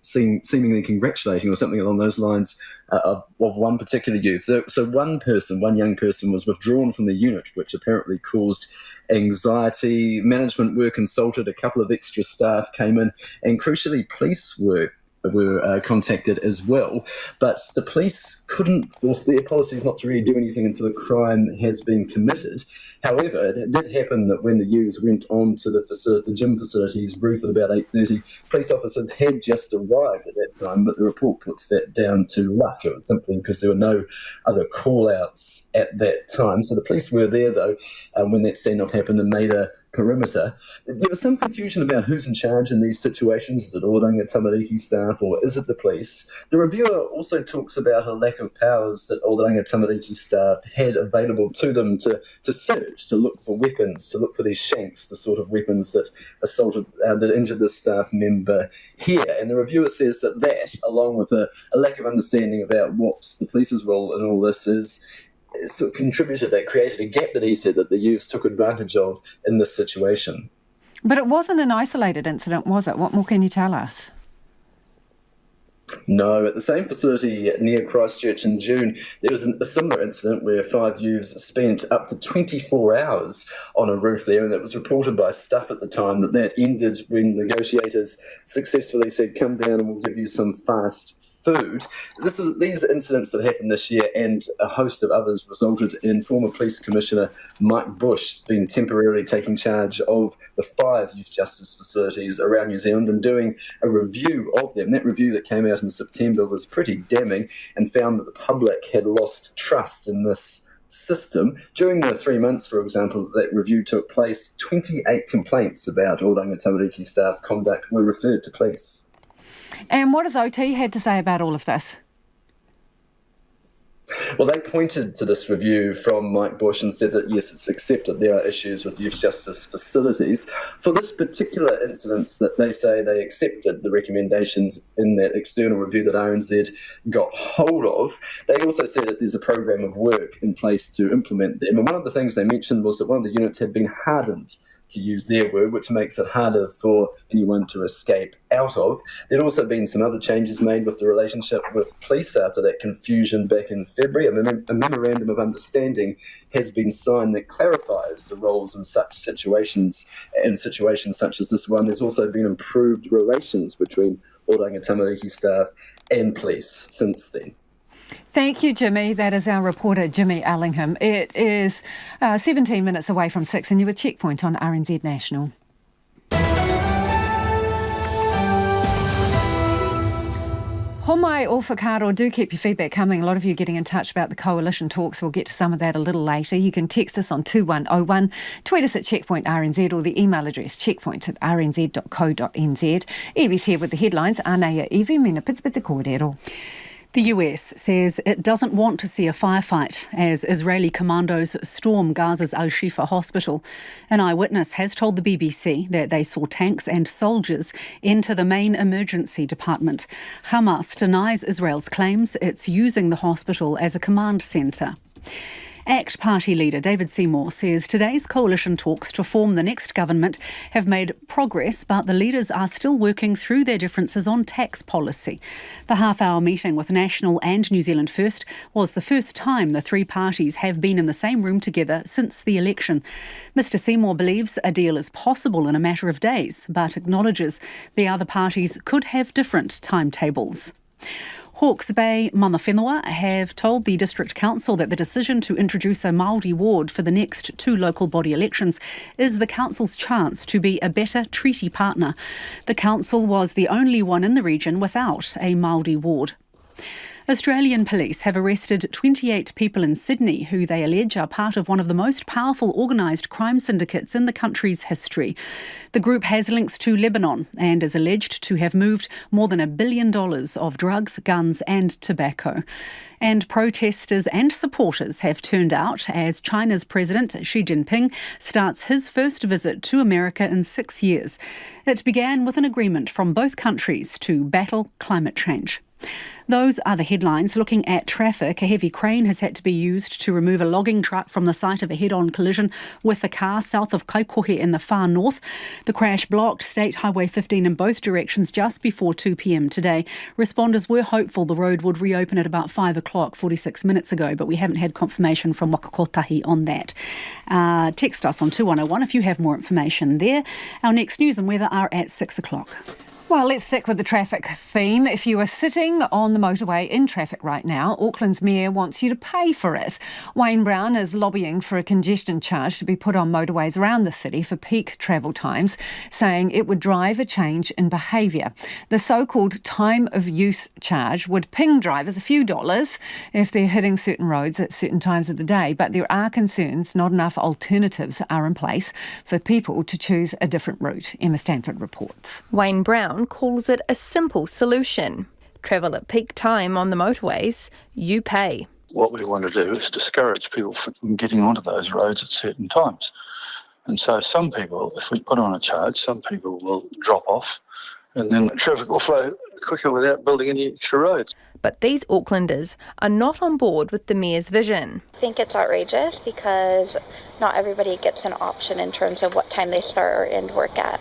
seemingly congratulating or something along those lines of one particular youth. So one young person was withdrawn from the unit, which apparently caused anxiety. Management were consulted, a couple of extra staff came in, and crucially police were contacted as well. But the police couldn't force their policies not to really do anything until a crime has been committed. However, it did happen that when the youths went on to the gym facility's roof at about 8:30, police officers had just arrived at that time, but the report puts that down to luck. It was simply because there were no other call-outs at that time. So the police were there, though, when that standoff happened, and made a perimeter. There was some confusion about who's in charge in these situations. Is it Oranga Tamariki staff or is it the police? The reviewer also talks about a lack of powers that Oranga Tamariki staff had available to them to search, to look for weapons, to look for these shanks, the sort of weapons that that injured this staff member here. And the reviewer says that along with a lack of understanding about what the police's role in all this is, sort of contributed, that created a gap that he said that the youths took advantage of in this situation. But it wasn't an isolated incident, was it? What more can you tell us? No, at the same facility near Christchurch in June, there was a similar incident where 5 youths spent up to 24 hours on a roof there, and it was reported by staff at the time that ended when negotiators successfully said, come down and we'll give you some fast food. These incidents that happened this year and a host of others resulted in former Police Commissioner Mike Bush being temporarily taking charge of the 5 youth justice facilities around New Zealand and doing a review of them. That review that came out in September was pretty damning and found that the public had lost trust in this system. During the 3 months, for example, that review took place, 28 complaints about Oranga Tamariki staff conduct were referred to police. And what has OT had to say about all of this? Well, they pointed to this review from Mike Bush and said that, yes, it's accepted there are issues with youth justice facilities. For this particular incident, that they say they accepted the recommendations in that external review that RNZ got hold of. They also said that there's a program of work in place to implement them. And one of the things they mentioned was that one of the units had been hardened, to use their word, which makes it harder for anyone to escape out of. There'd also been some other changes made with the relationship with police after that confusion back in February. A memorandum of understanding has been signed that clarifies the roles in such situations, in situations such as this one. There's also been improved relations between Oranga Tamariki staff and police since then. Thank you, Jimmy. That is our reporter, Jimmy Allingham. It is 17 minutes away from 6 and you're a Checkpoint on RNZ National. Homai o whakaro, do keep your feedback coming. A lot of you getting in touch about the coalition talks. We'll get to some of that a little later. You can text us on 2101, tweet us at Checkpoint RNZ or the email address checkpoint@rnz.co.nz. Evie's here with the headlines. Anaya Evie, mina pitspita korero. The US says it doesn't want to see a firefight as Israeli commandos storm Gaza's Al-Shifa hospital. An eyewitness has told the BBC that they saw tanks and soldiers enter the main emergency department. Hamas denies Israel's claims it's using the hospital as a command centre. ACT Party leader David Seymour says today's coalition talks to form the next government have made progress, but the leaders are still working through their differences on tax policy. The half-hour meeting with National and New Zealand First was the first time the three parties have been in the same room together since the election. Mr Seymour believes a deal is possible in a matter of days, but acknowledges the other parties could have different timetables. Hawke's Bay mana whenua have told the District Council that the decision to introduce a Māori ward for the next 2 local body elections is the Council's chance to be a better treaty partner. The Council was the only one in the region without a Māori ward. Australian police have arrested 28 people in Sydney who they allege are part of one of the most powerful organised crime syndicates in the country's history. The group has links to Lebanon and is alleged to have moved more than $1 billion of drugs, guns and tobacco. And protesters and supporters have turned out as China's President Xi Jinping starts his first visit to America in 6 years. It began with an agreement from both countries to battle climate change. Those are the headlines. Looking at traffic, a heavy crane has had to be used to remove a logging truck from the site of a head-on collision with a car south of Kaikohe in the far north. The crash blocked State Highway 15 in both directions just before 2 p.m. today. Responders were hopeful the road would reopen at about 5 o'clock 46 minutes ago, but we haven't had confirmation from Wakakotahi on that. Text us on 2101 if you have more information there. Our next news and weather are at 6 o'clock. Well, let's stick with the traffic theme. If you are sitting on the motorway in traffic right now, Auckland's Mayor wants you to pay for it. Wayne Brown is lobbying for a congestion charge to be put on motorways around the city for peak travel times, saying it would drive a change in behaviour. The so-called time of use charge would ping drivers a few dollars if they're hitting certain roads at certain times of the day, but there are concerns not enough alternatives are in place for people to choose a different route. Emma Stanford reports. Wayne Brown calls it a simple solution. Travel at peak time on the motorways, you pay. What we want to do is discourage people from getting onto those roads at certain times. And so some people, if we put on a charge, some people will drop off and then the traffic will flow quicker without building any extra roads. But these Aucklanders are not on board with the Mayor's vision. I think it's outrageous because not everybody gets an option in terms of what time they start or end work at.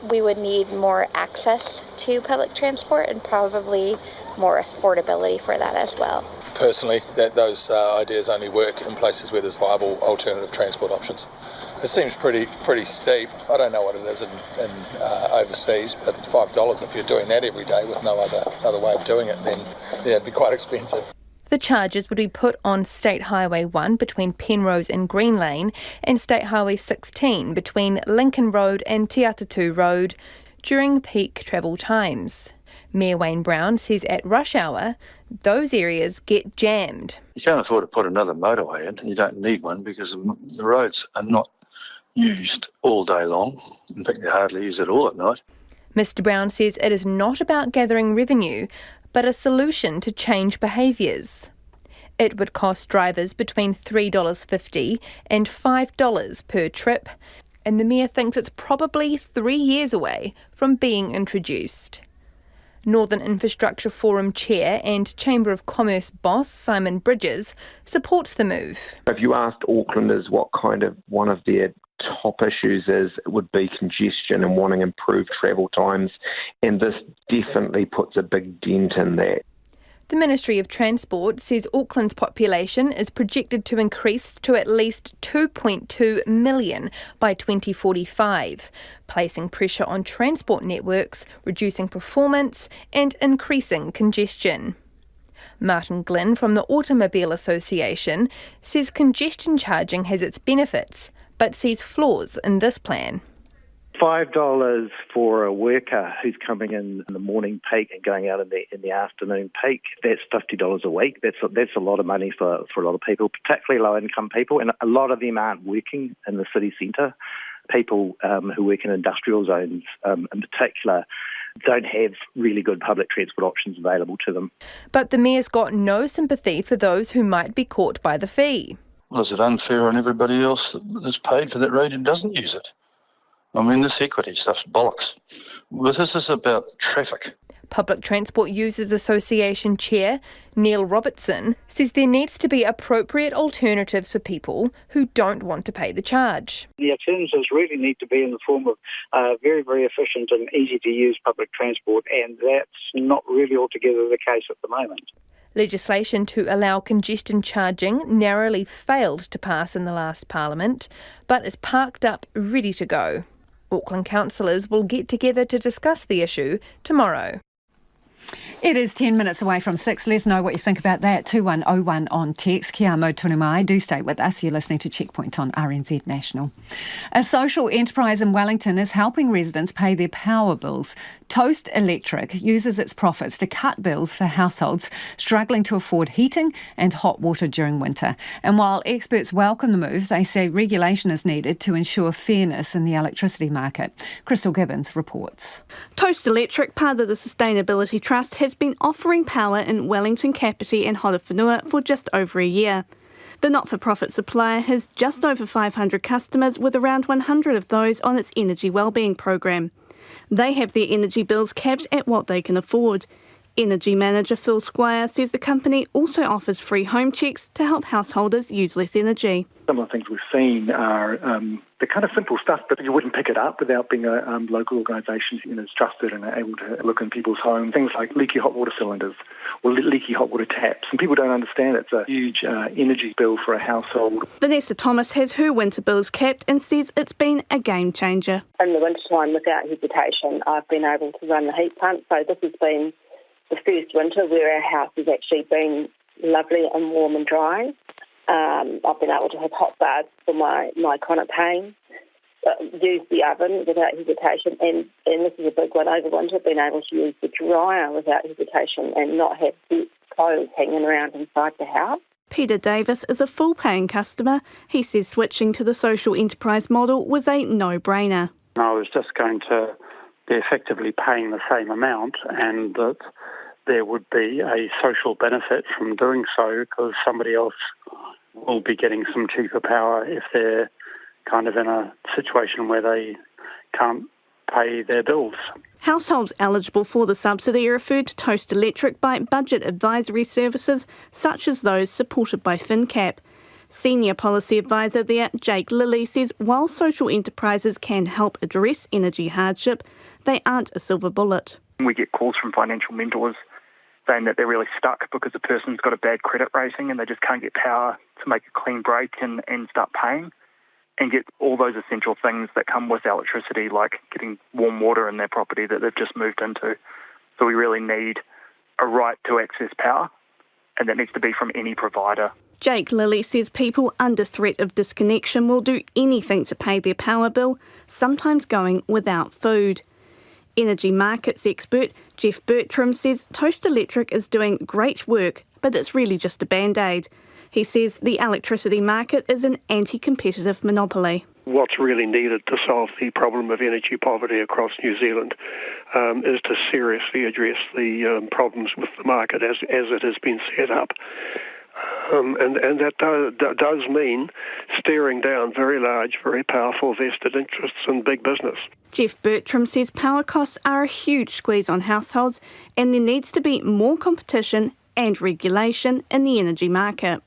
We would need more access to public transport and probably more affordability for that as well. Personally, those ideas only work in places where there's viable alternative transport options. It seems pretty steep. I don't know what it is in overseas, but $5 if you're doing that every day with no other way of doing it, then yeah, it'd be quite expensive. The charges would be put on State Highway 1 between Penrose and Green Lane and State Highway 16 between Lincoln Road and Te Atatu Road during peak travel times. Mayor Wayne Brown says at rush hour, those areas get jammed. You can't afford to put another motorway in, and you don't need one because the roads are not used all day long. In fact, they hardly use it all at night. Mr Brown says it is not about gathering revenue, but a solution to change behaviours. It would cost drivers between $3.50 and $5 per trip, and the Mayor thinks it's probably 3 years away from being introduced. Northern Infrastructure Forum Chair and Chamber of Commerce boss Simon Bridges supports the move. If you asked Aucklanders what kind of one of their top issues is, it would be congestion and wanting improved travel times, and this definitely puts a big dent in that. The Ministry of Transport says Auckland's population is projected to increase to at least 2.2 million by 2045, placing pressure on transport networks, reducing performance and increasing congestion. Martin Glynn from the Automobile Association says congestion charging has its benefits, but sees flaws in this plan. $5 for a worker who's coming in the morning peak and going out in the afternoon peak, that's $50 a week. That's a lot of money for a lot of people, particularly low-income people, and a lot of them aren't working in the city centre. People who work in industrial zones in particular don't have really good public transport options available to them. But the Mayor's got no sympathy for those who might be caught by the fee. Well, is it unfair on everybody else that's paid for that road and doesn't use it? I mean, this equity stuff's bollocks. Well, this is about traffic. Public Transport Users Association Chair Neil Robertson says there needs to be appropriate alternatives for people who don't want to pay the charge. The alternatives really need to be in the form of very, very efficient and easy to use public transport, and that's not really altogether the case at the moment. Legislation to allow congestion charging narrowly failed to pass in the last Parliament, but is parked up ready to go. Auckland councillors will get together to discuss the issue tomorrow. It is 10 minutes away from 6. Let us know what you think about that. 2101 on text. Kia mau tonu mai. Do stay with us. You're listening to Checkpoint on RNZ National. A social enterprise in Wellington is helping residents pay their power bills. Toast Electric uses its profits to cut bills for households struggling to afford heating and hot water during winter. And while experts welcome the move, they say regulation is needed to ensure fairness in the electricity market. Crystal Gibbons reports. Toast Electric, part of the Sustainability Trust, has been offering power in Wellington, Kapiti and Horowhenua for just over a year. The not-for-profit supplier has just over 500 customers, with around 100 of those on its energy wellbeing program. They have their energy bills capped at what they can afford. Energy manager Phil Squire says the company also offers free home checks to help householders use less energy. Some of the things we've seen are the kind of simple stuff, but you wouldn't pick it up without being a local organisation, trusted and able to look in people's homes. Things like leaky hot water cylinders or leaky hot water taps. And people don't understand it's a huge energy bill for a household. Vanessa Thomas has her winter bills capped and says it's been a game changer. In the wintertime, without hesitation, I've been able to run the heat pump. So this has been the first winter where our house has actually been lovely and warm and dry. I've been able to have hot baths for my chronic pain, use the oven without hesitation, and this is a big one over winter, being able to use the dryer without hesitation and not have the clothes hanging around inside the house. Peter Davis is a full-paying customer. He says switching to the social enterprise model was a no-brainer. I was just going to be effectively paying the same amount, and that there would be a social benefit from doing so because somebody else will be getting some cheaper power if they're kind of in a situation where they can't pay their bills. Households eligible for the subsidy are referred to Toast Electric by budget advisory services such as those supported by FinCap. Senior Policy Advisor there, Jake Lilly, says while social enterprises can help address energy hardship, they aren't a silver bullet. We get calls from financial mentors saying that they're really stuck because the person's got a bad credit rating and they just can't get power to make a clean break and start paying and get all those essential things that come with electricity, like getting warm water in their property that they've just moved into. So we really need a right to access power, and that needs to be from any provider. Jake Lilly says people under threat of disconnection will do anything to pay their power bill, sometimes going without food. Energy markets expert Jeff Bertram says Toast Electric is doing great work, but it's really just a band-aid. He says the electricity market is an anti-competitive monopoly. What's really needed to solve the problem of energy poverty across New Zealand is to seriously address the problems with the market as it has been set up. And that does mean staring down very large, very powerful vested interests in big business. Jeff Bertram says power costs are a huge squeeze on households and there needs to be more competition and regulation in the energy market.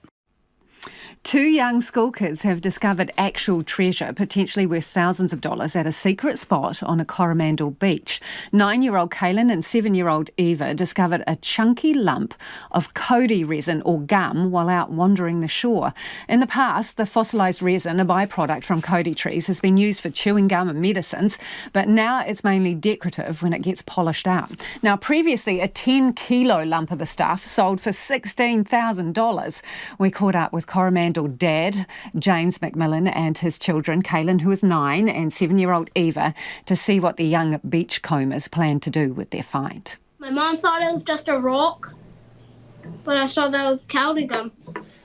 2 young school kids have discovered actual treasure, potentially worth thousands of dollars, at a secret spot on a Coromandel beach. 9-year-old Kaylin and 7-year-old Eva discovered a chunky lump of Cody resin or gum while out wandering the shore. In the past, the fossilised resin, a byproduct from Cody trees, has been used for chewing gum and medicines, but now it's mainly decorative when it gets polished out. Now, previously, a 10-kilo lump of the stuff sold for $16,000. We caught up with Coromandel dad, James McMillan, and his children, Kaylin, who is 9, and 7-year-old Eva, to see what the young beachcombers plan to do with their find. My mom thought it was just a rock, but I saw that was cowrie gum.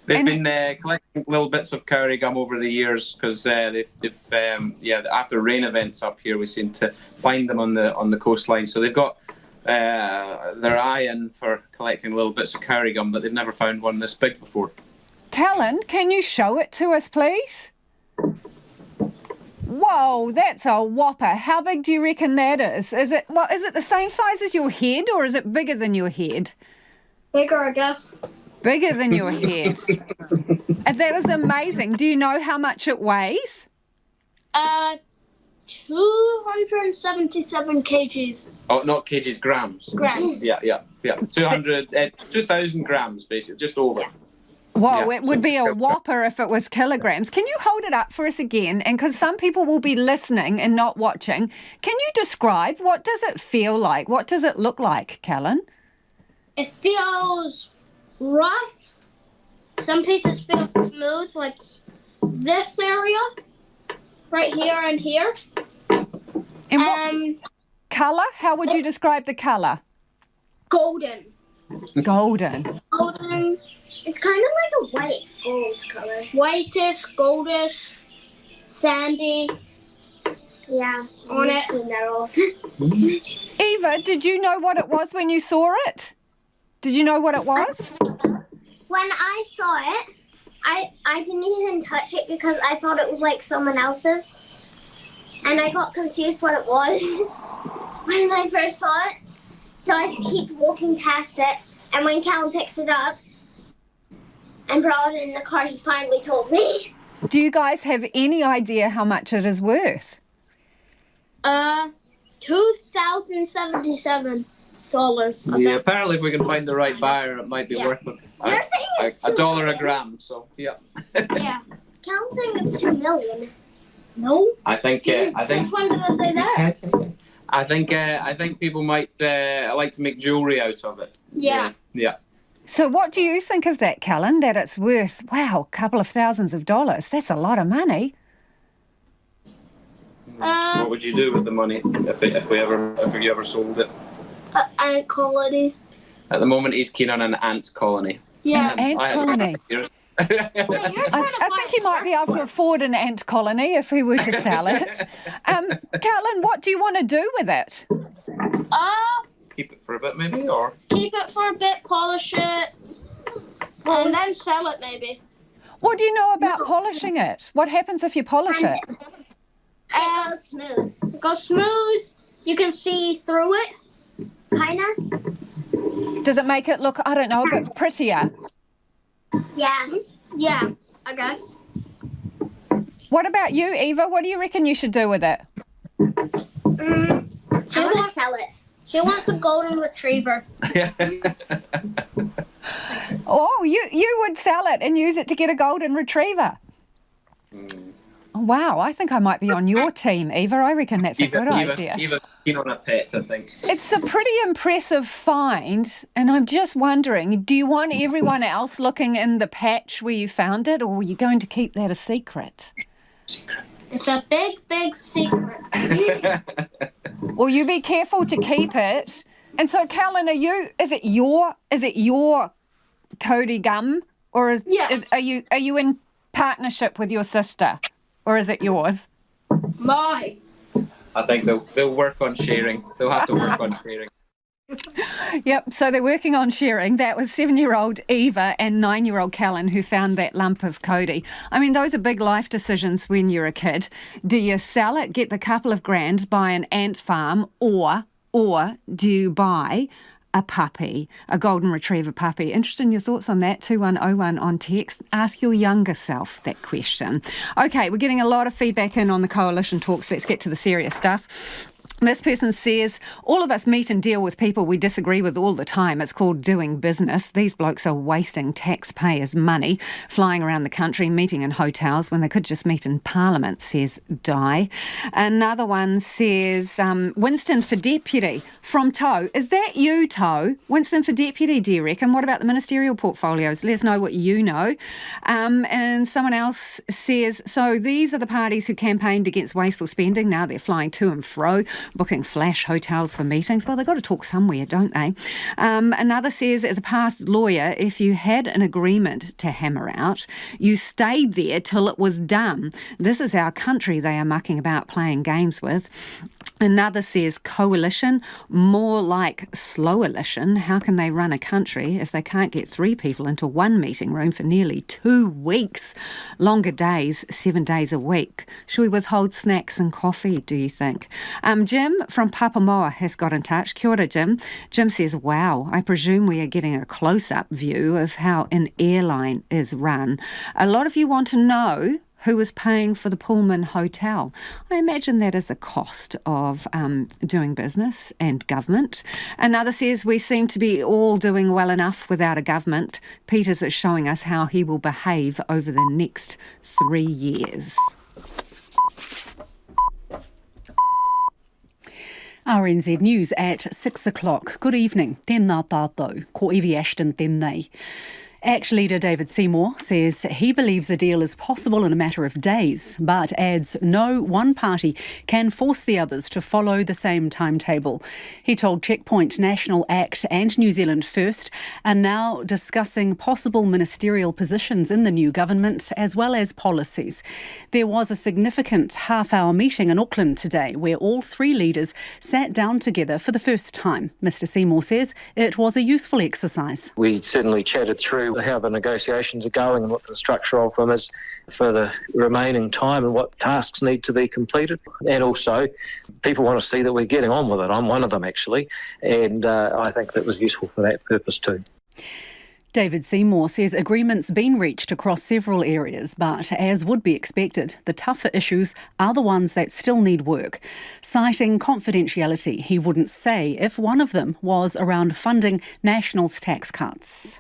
They've been collecting little bits of cowrie gum over the years because after rain events up here, we seem to find them on the coastline. So they've got their eye in for collecting little bits of cowrie gum, but they've never found one this big before. Callan, can you show it to us, please? Whoa, that's a whopper. How big do you reckon that is? Is it the same size as your head, or is it bigger than your head? Bigger, I guess. Bigger than your head. That is amazing. Do you know how much it weighs? 277 kgs. Oh, not kgs, grams. Grams. Yeah. 2,000 grams, basically, just over. Whoa, it would be a whopper if it was kilograms. Can you hold it up for us again? And because some people will be listening and not watching, can you describe what does it feel like? What does it look like, Callan? It feels rough. Some pieces feel smooth, like this area, right here and here. And what colour? How would you describe the colour? Golden. Golden. Golden. It's kind of like a white gold color. Whitish, goldish, sandy. Yeah, on it. Minerals. Eva, did you know what it was when you saw it? Did you know what it was? When I saw it, I didn't even touch it because I thought it was like someone else's. And I got confused what it was when I first saw it. So I keep walking past it. And when Callum picked it up and brought it in the car, he finally told me. Do you guys have any idea how much it is worth? $2,077. Yeah, apparently if we can find the right buyer, it might be worth it. $1 a gram, so yeah. Yeah. Callum's saying it's $2 million. No? I think When did I say that? I think people might like to make jewellery out of it. Yeah. Yeah. So what do you think of that, Callan, that it's worth, wow, a couple of thousands of dollars? That's a lot of money. What would you do with the money if you ever sold it? Ant colony. At the moment, he's keen on an ant colony. Yeah. An ant colony. I think he might be able to afford an ant colony if he were to sell it. Callan, what do you want to do with it? Keep it for a bit, maybe, or keep it for a bit, polish it, and then sell it, maybe. What do you know about polishing it? What happens if you polish it? It goes smooth. It goes smooth. You can see through it, kinda. Does it make it look, I don't know, a bit prettier? Yeah, I guess. What about you, Eva? What do you reckon you should do with it? I want to sell it. She wants a golden retriever. Oh, you would sell it and use it to get a golden retriever. Wow, I think I might be on your team, Eva. I reckon that's a good idea. Eva's keen on a pet, I think. It's a pretty impressive find, and I'm just wondering, do you want everyone else looking in the patch where you found it, or are you going to keep that a secret? It's a big, big secret. Well, you be careful to keep it. And so, Callan, is it your Cody gum, or are you in partnership with your sister, or is it yours? My. I think they'll work on sharing. They'll have to work on sharing. Yep, so they're working on sharing. That was 7-year-old Eva and 9-year-old Callan who found that lump of Cody. I mean, those are big life decisions when you're a kid. Do you sell it, get the couple of grand, buy an ant farm, or do you buy a puppy, a golden retriever puppy? Interested in your thoughts on that? 2101 on text. Ask your younger self that question. Okay, we're getting a lot of feedback in on the coalition talks. Let's get to the serious stuff. This person says, all of us meet and deal with people we disagree with all the time. It's called doing business. These blokes are wasting taxpayers' money, flying around the country, meeting in hotels when they could just meet in Parliament, says Di. Another one says, Winston for deputy from Toe. Is that you, Toe? Winston for deputy, do you reckon? What about the ministerial portfolios? Let us know what you know. And someone else says, so these are the parties who campaigned against wasteful spending. Now they're flying to and fro, booking flash hotels for meetings. Well, they've got to talk somewhere, don't they? Another says, as a past lawyer, if you had an agreement to hammer out, you stayed there till it was done. This is our country they are mucking about playing games with. Another says, coalition, more like slow-alition. How can they run a country if they can't get 3 people into one meeting room for nearly 2 weeks? Longer days, 7 days a week. Should we withhold snacks and coffee, do you think? Jim from Papamoa has got in touch. Kia ora, Jim. Jim says, wow, I presume we are getting a close-up view of how an airline is run. A lot of you want to know who is paying for the Pullman Hotel. I imagine that is a cost of doing business and government. Another says, we seem to be all doing well enough without a government. Peters is showing us how he will behave over the next 3 years. RNZ News at 6 o'clock. Good evening. Tēnā tātou. Ko Evie Ashton tēnei. ACT leader David Seymour says he believes a deal is possible in a matter of days, but adds no one party can force the others to follow the same timetable. He told Checkpoint National ACT and New Zealand First are now discussing possible ministerial positions in the new government as well as policies. There was a significant half-hour meeting in Auckland today where all 3 leaders sat down together for the first time. Mr Seymour says it was a useful exercise. We certainly chatted through how the negotiations are going and what the structure of them is for the remaining time and what tasks need to be completed. And also, people want to see that we're getting on with it. I'm one of them, actually, and I think that was useful for that purpose too. David Seymour says agreement's been reached across several areas, but as would be expected, the tougher issues are the ones that still need work. Citing confidentiality, he wouldn't say if one of them was around funding National's tax cuts.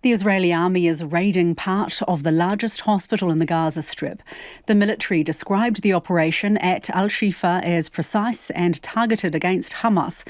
The Israeli army is raiding part of the largest hospital in the Gaza Strip. The military described the operation at Shifa as precise and targeted against Hamas.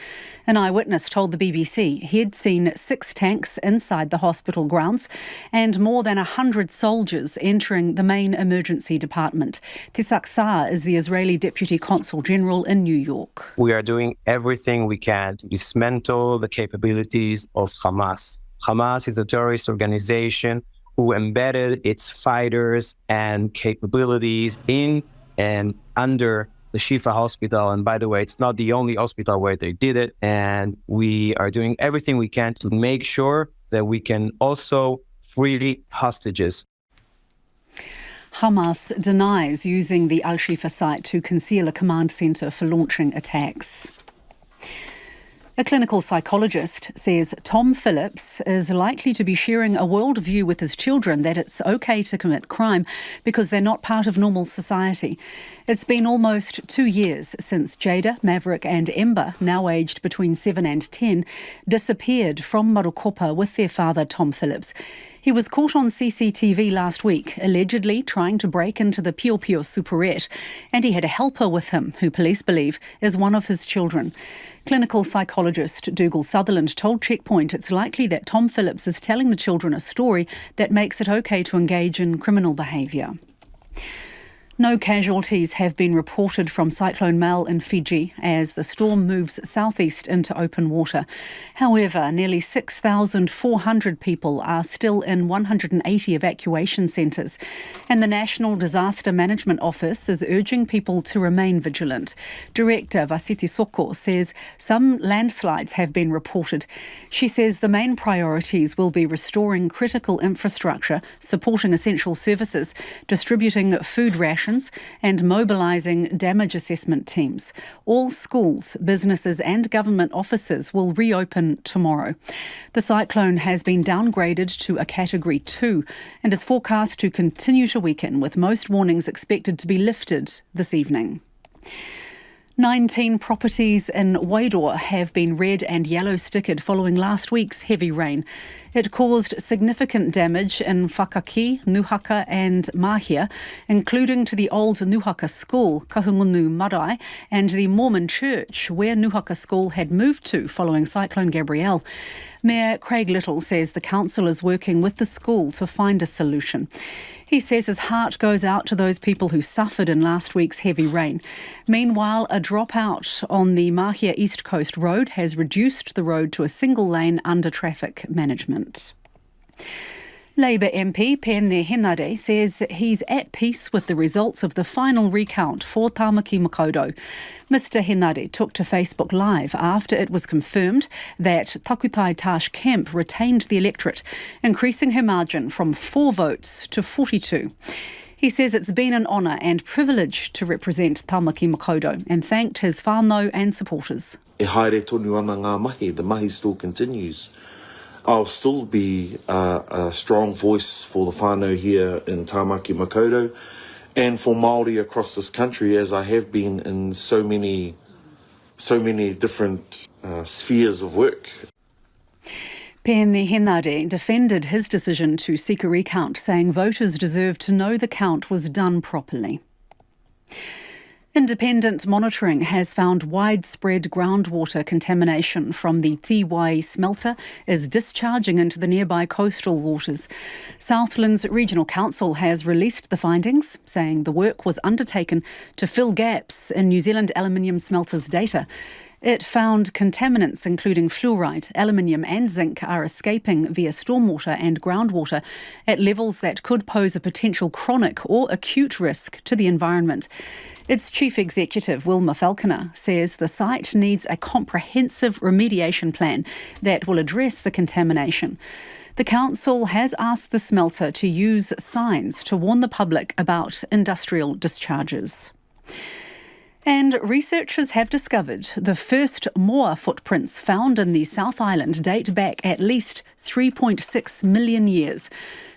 An eyewitness told the BBC he'd seen 6 tanks inside the hospital grounds and more than 100 soldiers entering the main emergency department. Tisak Saar is the Israeli Deputy Consul General in New York. We are doing everything we can to dismantle the capabilities of Hamas. Hamas is a terrorist organization who embedded its fighters and capabilities in and under the Shifa hospital. And by the way, it's not the only hospital where they did it. And we are doing everything we can to make sure that we can also free hostages. Hamas denies using the Al-Shifa site to conceal a command centre for launching attacks. A clinical psychologist says Tom Phillips is likely to be sharing a worldview with his children that it's okay to commit crime because they're not part of normal society. It's been almost 2 years since Jada, Maverick and Ember, now aged between 7 and 10, disappeared from Marukopa with their father, Tom Phillips. He was caught on CCTV last week, allegedly trying to break into the Pio Pio superette, and he had a helper with him, who police believe is one of his children. Clinical psychologist Dougal Sutherland told Checkpoint it's likely that Tom Phillips is telling the children a story that makes it okay to engage in criminal behaviour. No casualties have been reported from Cyclone Mel in Fiji as the storm moves southeast into open water. However, nearly 6,400 people are still in 180 evacuation centres, and the National Disaster Management Office is urging people to remain vigilant. Director Vasiti Soko says some landslides have been reported. She says the main priorities will be restoring critical infrastructure, supporting essential services, distributing food rations, and mobilising damage assessment teams. All schools, businesses and government offices will reopen tomorrow. The cyclone has been downgraded to a Category 2 and is forecast to continue to weaken, with most warnings expected to be lifted this evening. 19 properties in Wairua have been red and yellow stickered following last week's heavy rain. It caused significant damage in Whakaki, Nuhaka and Mahia, including to the old Nuhaka School, Kahungunu Marae, and the Mormon Church, where Nuhaka School had moved to following Cyclone Gabrielle. Mayor Craig Little says the council is working with the school to find a solution. He says his heart goes out to those people who suffered in last week's heavy rain. Meanwhile, a dropout on the Mahia East Coast Road has reduced the road to a single lane under traffic management. Labour MP Pene Henare says he's at peace with the results of the final recount for Tamaki Makaurau. Mr Henare took to Facebook Live after it was confirmed that Takutai Tash Kemp retained the electorate, increasing her margin from 4 votes to 42. He says it's been an honour and privilege to represent Tamaki Makaurau and thanked his whānau and supporters. E haere tonu ana ngā mahi, the mahi still continues. I'll still be a strong voice for the whānau here in Tamaki Makaurau and for Māori across this country, as I have been in so many different spheres of work. Pene Henare defended his decision to seek a recount, saying voters deserve to know the count was done properly. Independent monitoring has found widespread groundwater contamination from the Tiwai smelter is discharging into the nearby coastal waters. Southland's Regional Council has released the findings, saying the work was undertaken to fill gaps in New Zealand aluminium smelters' data. It found contaminants including fluoride, aluminium and zinc are escaping via stormwater and groundwater at levels that could pose a potential chronic or acute risk to the environment. Its chief executive, Wilma Falconer, says the site needs a comprehensive remediation plan that will address the contamination. The council has asked the smelter to use signs to warn the public about industrial discharges. And researchers have discovered the first moa footprints found in the South Island date back at least 3.6 million years.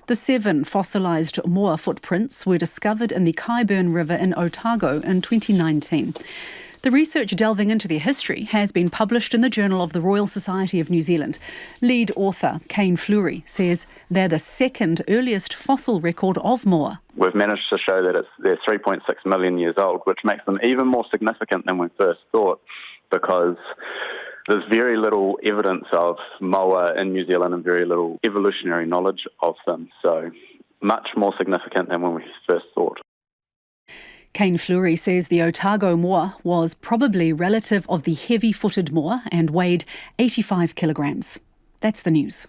The 7 fossilised moa footprints were discovered in the Kyburn River in Otago in 2019. The research delving into their history has been published in the Journal of the Royal Society of New Zealand. Lead author Kane Fleury says they're the second earliest fossil record of moa. We've managed to show that they're 3.6 million years old, which makes them even more significant than we first thought, because there's very little evidence of moa in New Zealand and very little evolutionary knowledge of them. So much more significant than when we first thought. Kane Fleury says the Otago moa was probably relative of the heavy-footed moa and weighed 85 kilograms. That's the news.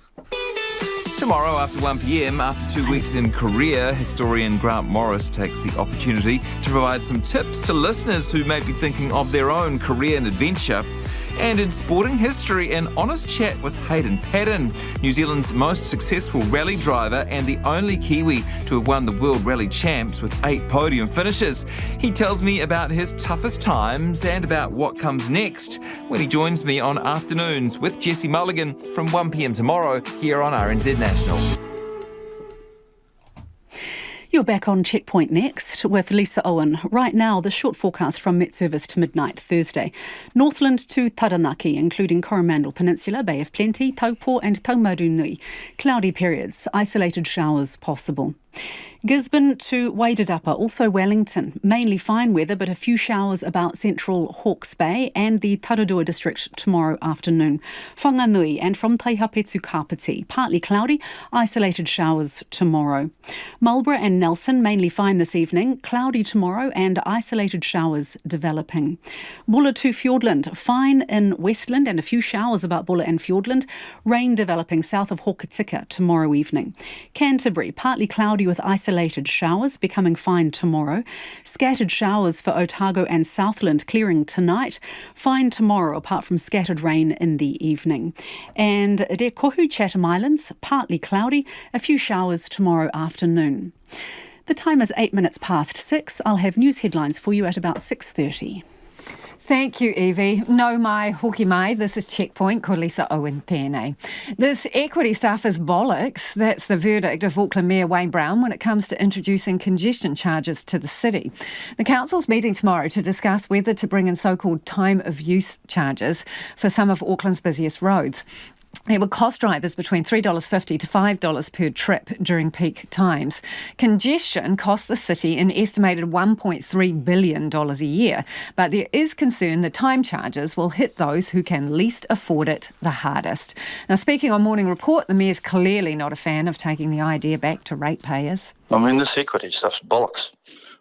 Tomorrow after 1 p.m, after 2 weeks in Korea, historian Grant Morris takes the opportunity to provide some tips to listeners who may be thinking of their own Korean adventure. And in sporting history, an honest chat with Hayden Paddon, New Zealand's most successful rally driver and the only Kiwi to have won the World Rally Champs with 8 podium finishes. He tells me about his toughest times and about what comes next when he joins me on Afternoons with Jesse Mulligan from 1 p.m. tomorrow here on RNZ National. You're back on Checkpoint next with Lisa Owen. Right now, the short forecast from Met Service to midnight Thursday. Northland to Taranaki, including Coromandel Peninsula, Bay of Plenty, Taupo and Taumarunui. Cloudy periods, isolated showers possible. Gisborne to Wairarapa, also Wellington. Mainly fine weather, but a few showers about central Hawke's Bay and the Taradua district tomorrow afternoon. Whanganui and from Taihape to Kapiti, partly cloudy, isolated showers tomorrow. Marlborough and Nelson, mainly fine this evening, cloudy tomorrow and isolated showers developing. Bulla to Fiordland, fine in Westland and a few showers about Bulla and Fiordland. Rain developing south of Hokitika tomorrow evening. Canterbury, partly cloudy with isolated showers, becoming fine tomorrow. Scattered showers for Otago and Southland, clearing tonight. Fine tomorrow, apart from scattered rain in the evening. And Te Kohu, Chatham Islands, partly cloudy, a few showers tomorrow afternoon. The time is 8 minutes past 6. I'll have news headlines for you at about 6:30. Thank you, Evie. No mai, hoki mai. This is Checkpoint, ko Lisa Owen tēnei. This equity stuff is bollocks. That's the verdict of Auckland Mayor Wayne Brown when it comes to introducing congestion charges to the city. The council's meeting tomorrow to discuss whether to bring in so-called time of use charges for some of Auckland's busiest roads. It would cost drivers between $3.50 to $5 per trip during peak times. Congestion costs the city an estimated $1.3 billion a year, but there is concern that time charges will hit those who can least afford it the hardest. Now, speaking on Morning Report, the Mayor's clearly not a fan of taking the idea back to ratepayers. I mean, this equity stuff's bollocks.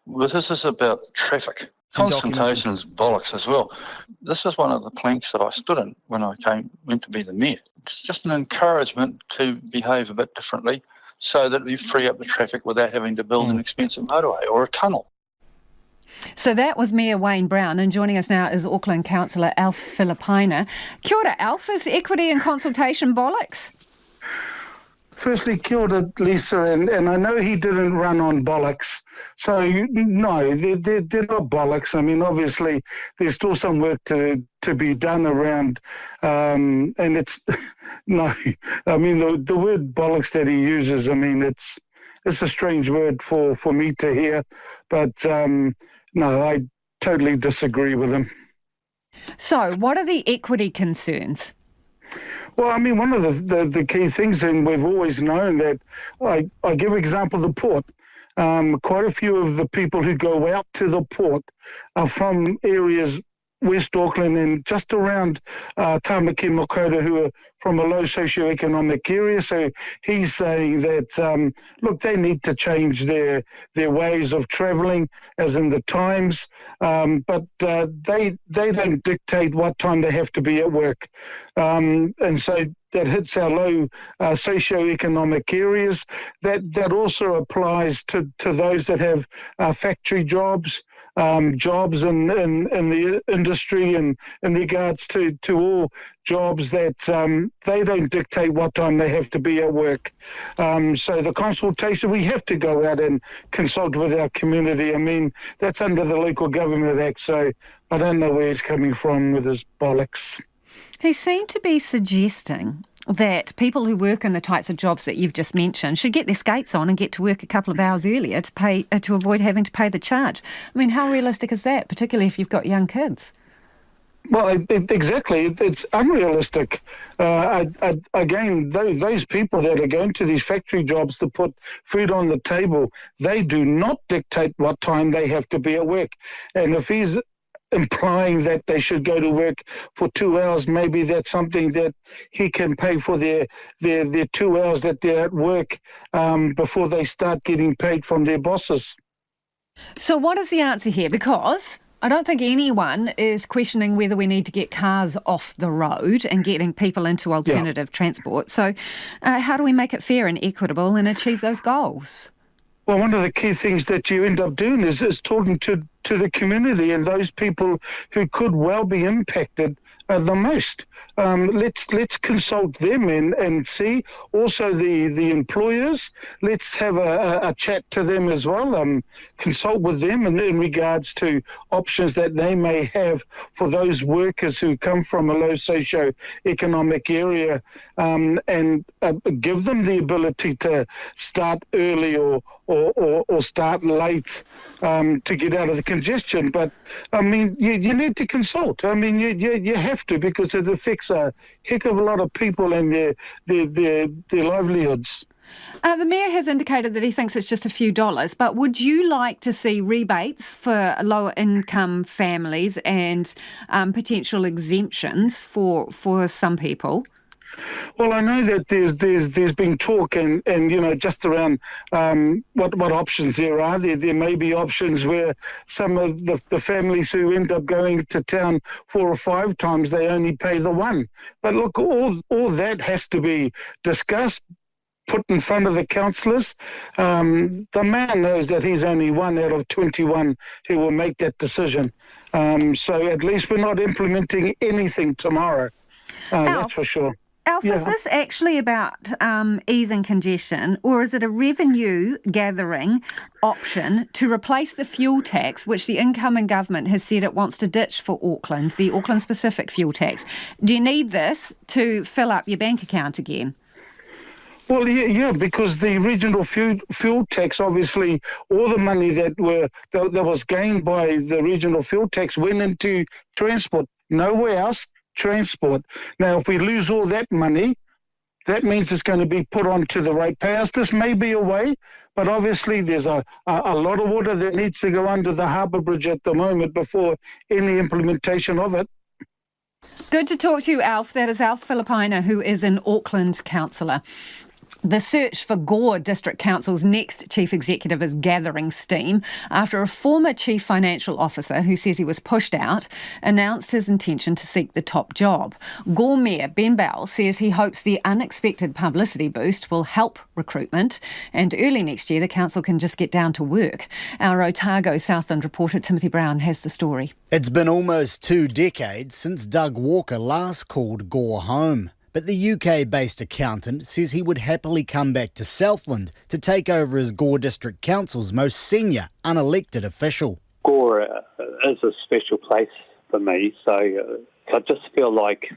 Well, this is about traffic. Consultation is bollocks as well. This is one of the planks that I stood in when I went to be the mayor. It's just an encouragement to behave a bit differently so that we free up the traffic without having to build an expensive motorway or a tunnel. So that was Mayor Wayne Brown, and joining us now is Auckland Councillor Alf Filipaina. Kia ora, Alf. Is equity and consultation bollocks? Firstly, kia ora, Lisa, and I know he didn't run on bollocks. So, no, they're not bollocks. I mean, obviously, there's still some work to be done around, and it's, no, I mean, the word bollocks that he uses, I mean, it's a strange word for me to hear, but no, I totally disagree with him. So, what are the equity concerns? Well, I mean, one of the key things, and we've always known that, I give example the port. Quite a few of the people who go out to the port are from areas West Auckland and just around Tamaki Makaurau, who are from a low socioeconomic area. So he's saying that, look, they need to change their ways of travelling, as in the times, but they don't dictate what time they have to be at work. And so that hits our low socioeconomic areas. That also applies to those that have factory jobs, jobs in the industry, and in regards to all jobs that they don't dictate what time they have to be at work. So the consultation, we have to go out and consult with our community. I mean, that's under the Local Government Act, so I don't know where he's coming from with his bollocks. He seemed to be suggesting that people who work in the types of jobs that you've just mentioned should get their skates on and get to work a couple of hours earlier to avoid having to pay the charge. I mean, how realistic is that, particularly if you've got young kids? Well, exactly. It's unrealistic. Again, those people that are going to these factory jobs to put food on the table, they do not dictate what time they have to be at work. And if he's implying that they should go to work for 2 hours, maybe that's something that he can pay for their 2 hours that they're at work before they start getting paid from their bosses. So what is the answer here? Because I don't think anyone is questioning whether we need to get cars off the road and getting people into alternative transport. So how do we make it fair and equitable and achieve those goals? Well, one of the key things that you end up doing is talking to the community and those people who could well be impacted the most. Let's consult them and see. Also the employers, let's have a chat to them as well. Consult with them in regards to options that they may have for those workers who come from a low socio-economic area, and give them the ability to start early or start late to get out of the congestion. But I mean, you need to consult. I mean, you have to, because it affects a heck of a lot of people and their livelihoods. The Mayor has indicated that he thinks it's just a few dollars, but would you like to see rebates for lower income families and potential exemptions for some people? Well, I know that there's been talk and just around what options there are. There may be options where some of the families who end up going to town 4 or 5 times, they only pay the one. But look, all that has to be discussed, put in front of the councillors. The man knows that he's only one out of 21 who will make that decision. So at least we're not implementing anything tomorrow. That's for sure. Alf, is this actually about easing congestion, or is it a revenue gathering option to replace the fuel tax, which the incoming government has said it wants to ditch for Auckland, the Auckland-specific fuel tax? Do you need this to fill up your bank account again? Well, yeah, because the regional fuel tax, obviously, all the money that was gained by the regional fuel tax went into transport, nowhere else. Transport. Now, if we lose all that money, that means it's going to be put onto the ratepayers. This may be a way, but obviously there's a lot of water that needs to go under the harbour bridge at the moment before any implementation of it. Good to talk to you, Alf. That is Alf Filipina, who is an Auckland councillor. The search for Gore District Council's next chief executive is gathering steam after a former chief financial officer, who says he was pushed out, announced his intention to seek the top job. Gore Mayor Ben Bell says he hopes the unexpected publicity boost will help recruitment, and early next year the council can just get down to work. Our Otago Southland reporter Timothy Brown has the story. It's been almost 2 decades since Doug Walker last called Gore home. But the UK-based accountant says he would happily come back to Southland to take over as Gore District Council's most senior unelected official. Gore is a special place for me, so I just feel like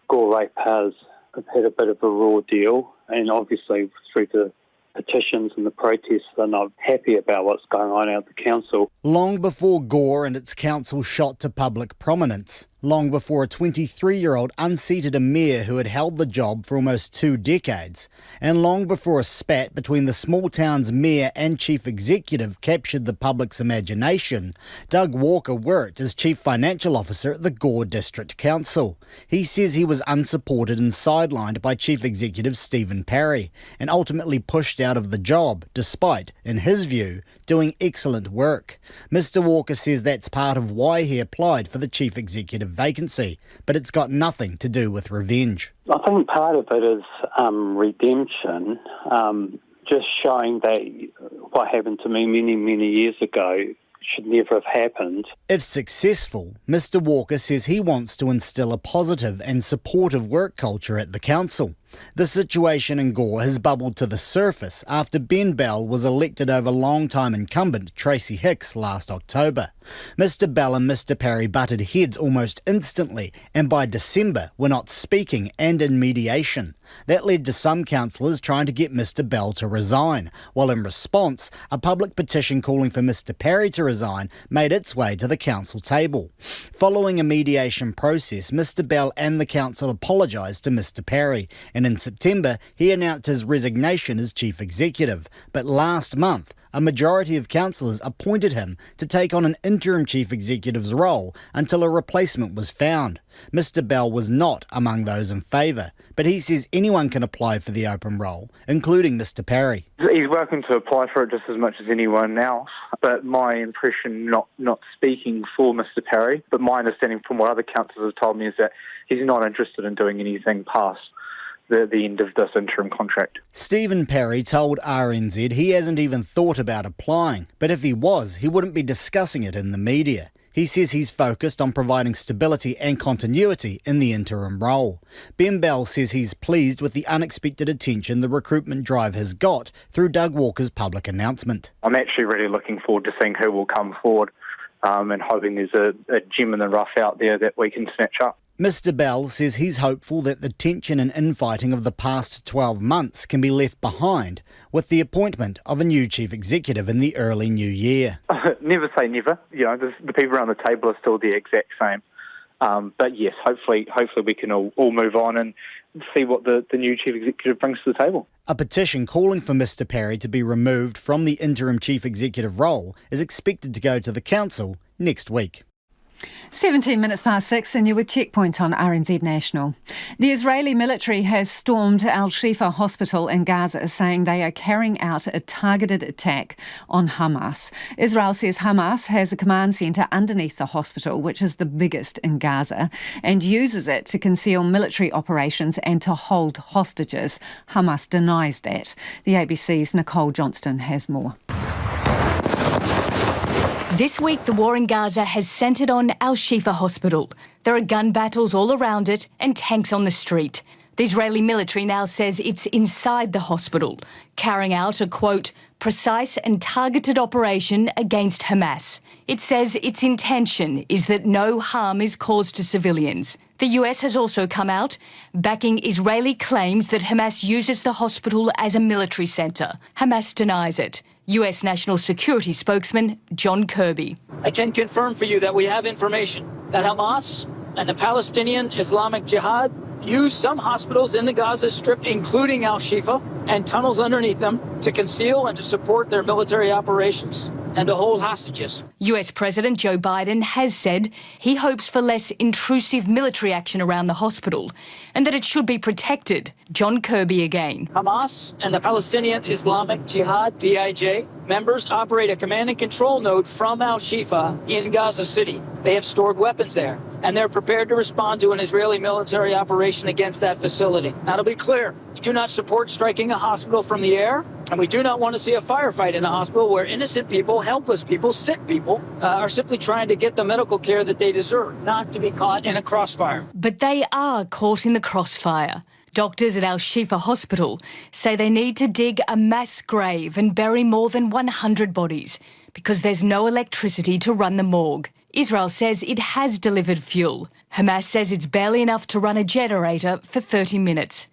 Gore ratepayers have had a bit of a raw deal, and obviously through the petitions and the protests, they're not happy about what's going on out the council. Long before Gore and its council shot to public prominence, long before a 23-year-old unseated a mayor who had held the job for almost 2 decades, and long before a spat between the small town's mayor and chief executive captured the public's imagination, Doug Walker worked as chief financial officer at the Gore District Council. He says he was unsupported and sidelined by chief executive Stephen Parry, and ultimately pushed out of the job, despite, in his view, doing excellent work. Mr. Walker says that's part of why he applied for the chief executive vacancy, but it's got nothing to do with revenge. I think part of it is redemption, just showing that what happened to me many, many years ago should never have happened. If successful, Mr. Walker says he wants to instill a positive and supportive work culture at the council. The situation in Gore has bubbled to the surface after Ben Bell was elected over long-time incumbent Tracy Hicks last October. Mr. Bell and Mr. Parry butted heads almost instantly, and by December were not speaking and in mediation. That led to some councillors trying to get Mr. Bell to resign, while in response, a public petition calling for Mr. Parry to resign made its way to the council table. Following a mediation process, Mr. Bell and the council apologised to Mr. Parry, and in September he announced his resignation as chief executive. But last month, a majority of councillors appointed him to take on an interim chief executive's role until a replacement was found. Mr. Bell was not among those in favour, but he says anyone can apply for the open role, including Mr. Parry. He's welcome to apply for it just as much as anyone else, but my impression, not speaking for Mr. Parry, but my understanding from what other councillors have told me is that he's not interested in doing anything past the end of this interim contract. Stephen Parry told RNZ he hasn't even thought about applying, but if he was, he wouldn't be discussing it in the media. He says he's focused on providing stability and continuity in the interim role. Ben Bell says he's pleased with the unexpected attention the recruitment drive has got through Doug Walker's public announcement. I'm actually really looking forward to seeing who will come forward and hoping there's a gem in the rough out there that we can snatch up. Mr Bell says he's hopeful that the tension and infighting of the past 12 months can be left behind with the appointment of a new chief executive in the early new year. Never say never. You know, the people around the table are still the exact same. But yes, hopefully we can all move on and see what the new chief executive brings to the table. A petition calling for Mr Parry to be removed from the interim chief executive role is expected to go to the council next week. 17 minutes past 6 and you're with Checkpoint on RNZ National. The Israeli military has stormed Al-Shifa hospital in Gaza, saying they are carrying out a targeted attack on Hamas. Israel says Hamas has a command centre underneath the hospital, which is the biggest in Gaza, and uses it to conceal military operations and to hold hostages. Hamas denies that. The ABC's Nicole Johnston has more. This week, the war in Gaza has centred on Al-Shifa hospital. There are gun battles all around it and tanks on the street. The Israeli military now says it's inside the hospital, carrying out a, quote, precise and targeted operation against Hamas. It says its intention is that no harm is caused to civilians. The US has also come out, backing Israeli claims that Hamas uses the hospital as a military centre. Hamas denies it. US National Security spokesman John Kirby. I can confirm for you that we have information that Hamas and the Palestinian Islamic Jihad use some hospitals in the Gaza Strip, including Al-Shifa, and tunnels underneath them to conceal and to support their military operations and to hold hostages. US President Joe Biden has said he hopes for less intrusive military action around the hospital and that it should be protected. John Kirby again. Hamas and the Palestinian Islamic Jihad, PIJ, members operate a command and control node from Al-Shifa in Gaza City. They have stored weapons there, and they're prepared to respond to an Israeli military operation against that facility. Now, to be clear, we do not support striking a hospital from the air, and we do not want to see a firefight in a hospital where innocent people, helpless people, sick people are simply trying to get the medical care that they deserve, not to be caught in a crossfire. But they are caught in the crossfire. Doctors at Al-Shifa hospital say they need to dig a mass grave and bury more than 100 bodies because there's no electricity to run the morgue. Israel says it has delivered fuel. Hamas says it's barely enough to run a generator for 30 minutes.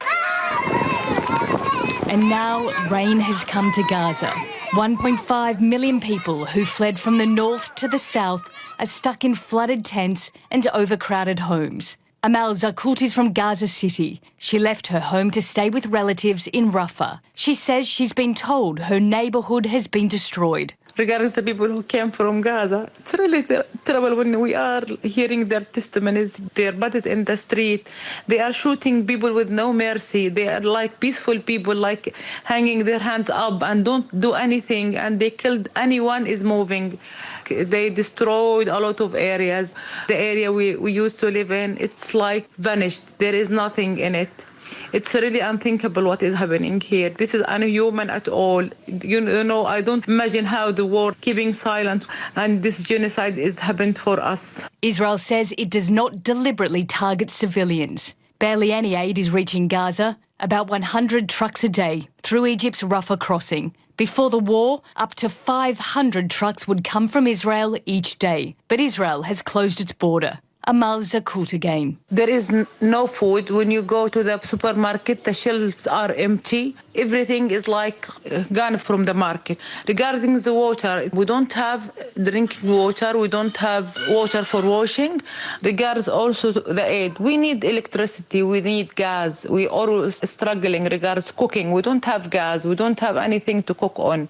And now rain has come to Gaza. 1.5 million people who fled from the north to the south are stuck in flooded tents and overcrowded homes. Amal Zakut is from Gaza City. She left her home to stay with relatives in Rafah. She says she's been told her neighbourhood has been destroyed. Regarding the people who came from Gaza, it's really terrible when we are hearing their testimonies, their bodies in the street. They are shooting people with no mercy. They are like peaceful people, like hanging their hands up and don't do anything, and they killed anyone is moving. They destroyed a lot of areas. The area we used to live in, it's like vanished. There is nothing in it. It's really unthinkable what is happening here. This is unhuman at all. You know, I don't imagine how the war keeping silent and this genocide is happened for us. Israel says it does not deliberately target civilians. Barely any aid is reaching Gaza, about 100 trucks a day through Egypt's Rafah crossing. Before the war, up to 500 trucks would come from Israel each day. But Israel has closed its border. Amal Zakut again. There is no food. When you go to the supermarket, the shelves are empty. Everything is like gone from the market. Regarding the water, we don't have drinking water. We don't have water for washing. Regards also the aid, we need electricity. We need gas. We always struggling regards cooking. We don't have gas. We don't have anything to cook on.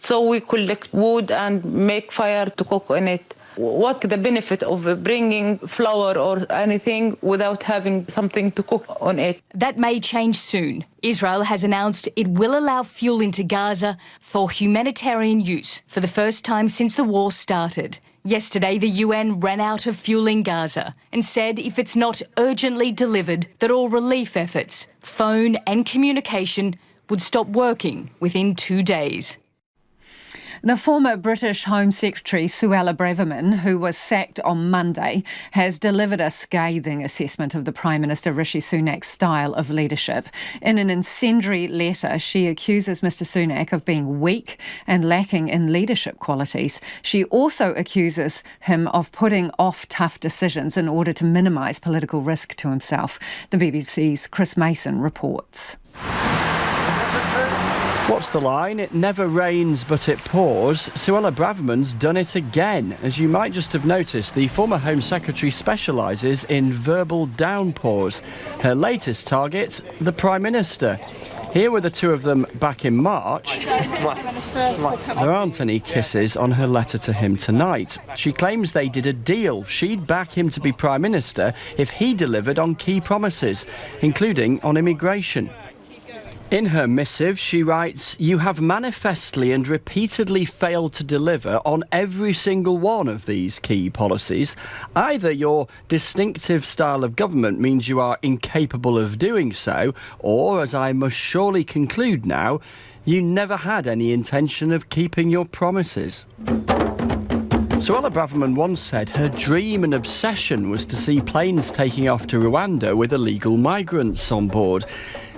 So we collect wood and make fire to cook on it. What the benefit of bringing flour or anything without having something to cook on it? That may change soon. Israel has announced it will allow fuel into Gaza for humanitarian use for the first time since the war started. Yesterday, the UN ran out of fuel in Gaza and said if it's not urgently delivered, that all relief efforts, phone and communication, would stop working within 2 days. The former British Home Secretary Suella Braverman, who was sacked on Monday, has delivered a scathing assessment of the Prime Minister Rishi Sunak's style of leadership. In an incendiary letter, she accuses Mr Sunak of being weak and lacking in leadership qualities. She also accuses him of putting off tough decisions in order to minimise political risk to himself. The BBC's Chris Mason reports. What's the line? It never rains but it pours. Suella Braverman's done it again. As you might just have noticed, the former Home Secretary specialises in verbal downpours. Her latest target, the Prime Minister. Here were the two of them back in March. There aren't any kisses on her letter to him tonight. She claims they did a deal. She'd back him to be Prime Minister if he delivered on key promises, including on immigration. In her missive, she writes, "You have manifestly and repeatedly failed to deliver on every single one of these key policies. Either your distinctive style of government means you are incapable of doing so, or, as I must surely conclude now, you never had any intention of keeping your promises." Suella Braverman once said her dream and obsession was to see planes taking off to Rwanda with illegal migrants on board.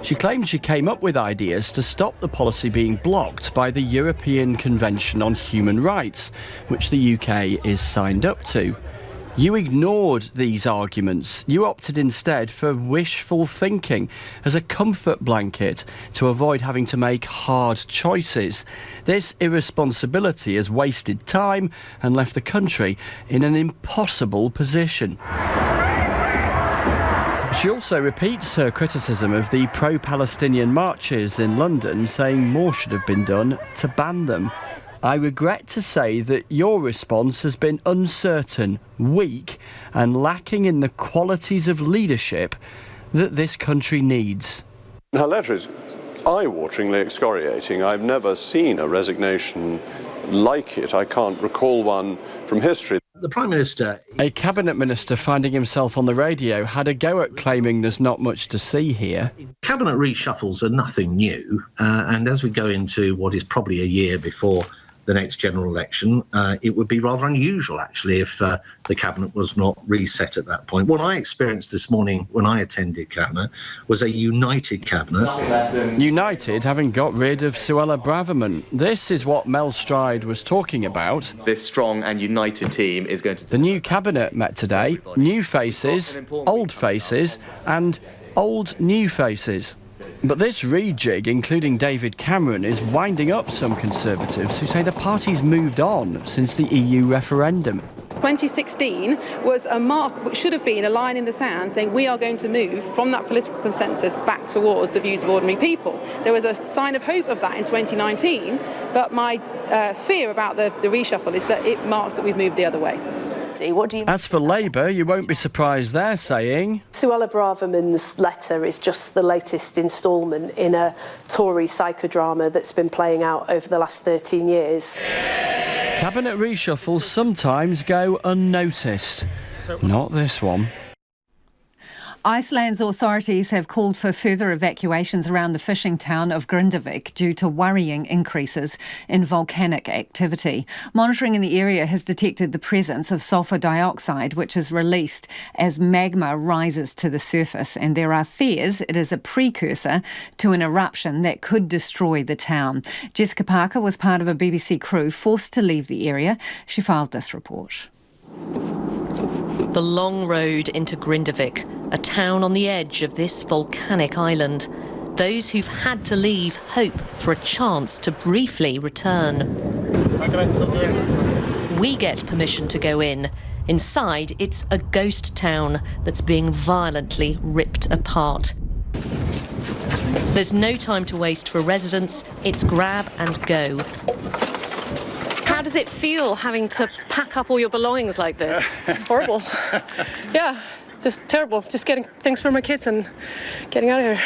She claimed she came up with ideas to stop the policy being blocked by the European Convention on Human Rights, which the UK is signed up to. You ignored these arguments. You opted instead for wishful thinking as a comfort blanket to avoid having to make hard choices. This irresponsibility has wasted time and left the country in an impossible position. She also repeats her criticism of the pro-Palestinian marches in London, saying more should have been done to ban them. I regret to say that your response has been uncertain, weak, and lacking in the qualities of leadership that this country needs. Her letter is eye-wateringly excoriating. I've never seen a resignation like it. I can't recall one from history. The Prime Minister... A Cabinet Minister finding himself on the radio had a go at claiming there's not much to see here. Cabinet reshuffles are nothing new, and as we go into what is probably a year before the next general election, it would be rather unusual, actually, if the Cabinet was not reset at that point. What I experienced this morning when I attended Cabinet was a united Cabinet. United, having got rid of Suella Braverman. This is what Mel Stride was talking about. This strong and united team is going to... The new Cabinet met today. New faces, old faces, and old new faces. But this rejig, including David Cameron, is winding up some Conservatives who say the party's moved on since the EU referendum. 2016 was a mark, which should have been a line in the sand saying we are going to move from that political consensus back towards the views of ordinary people. There was a sign of hope of that in 2019, but my fear about the reshuffle is that it marks that we've moved the other way. As for Labour, you won't be surprised they're saying... Suella Braverman's letter is just the latest instalment in a Tory psychodrama that's been playing out over the last 13 years. Cabinet reshuffles sometimes go unnoticed. Not this one. Iceland's authorities have called for further evacuations around the fishing town of Grindavik due to worrying increases in volcanic activity. Monitoring in the area has detected the presence of sulphur dioxide, which is released as magma rises to the surface, and there are fears it is a precursor to an eruption that could destroy the town. Jessica Parker was part of a BBC crew forced to leave the area. She filed this report. The long road into Grindavik, a town on the edge of this volcanic island. Those who've had to leave hope for a chance to briefly return. We get permission to go in. Inside, it's a ghost town that's being violently ripped apart. There's no time to waste for residents. It's grab and go. How does it feel having to pack up all your belongings like this? It's horrible. Yeah, just terrible. Just getting things for my kids and getting out of here.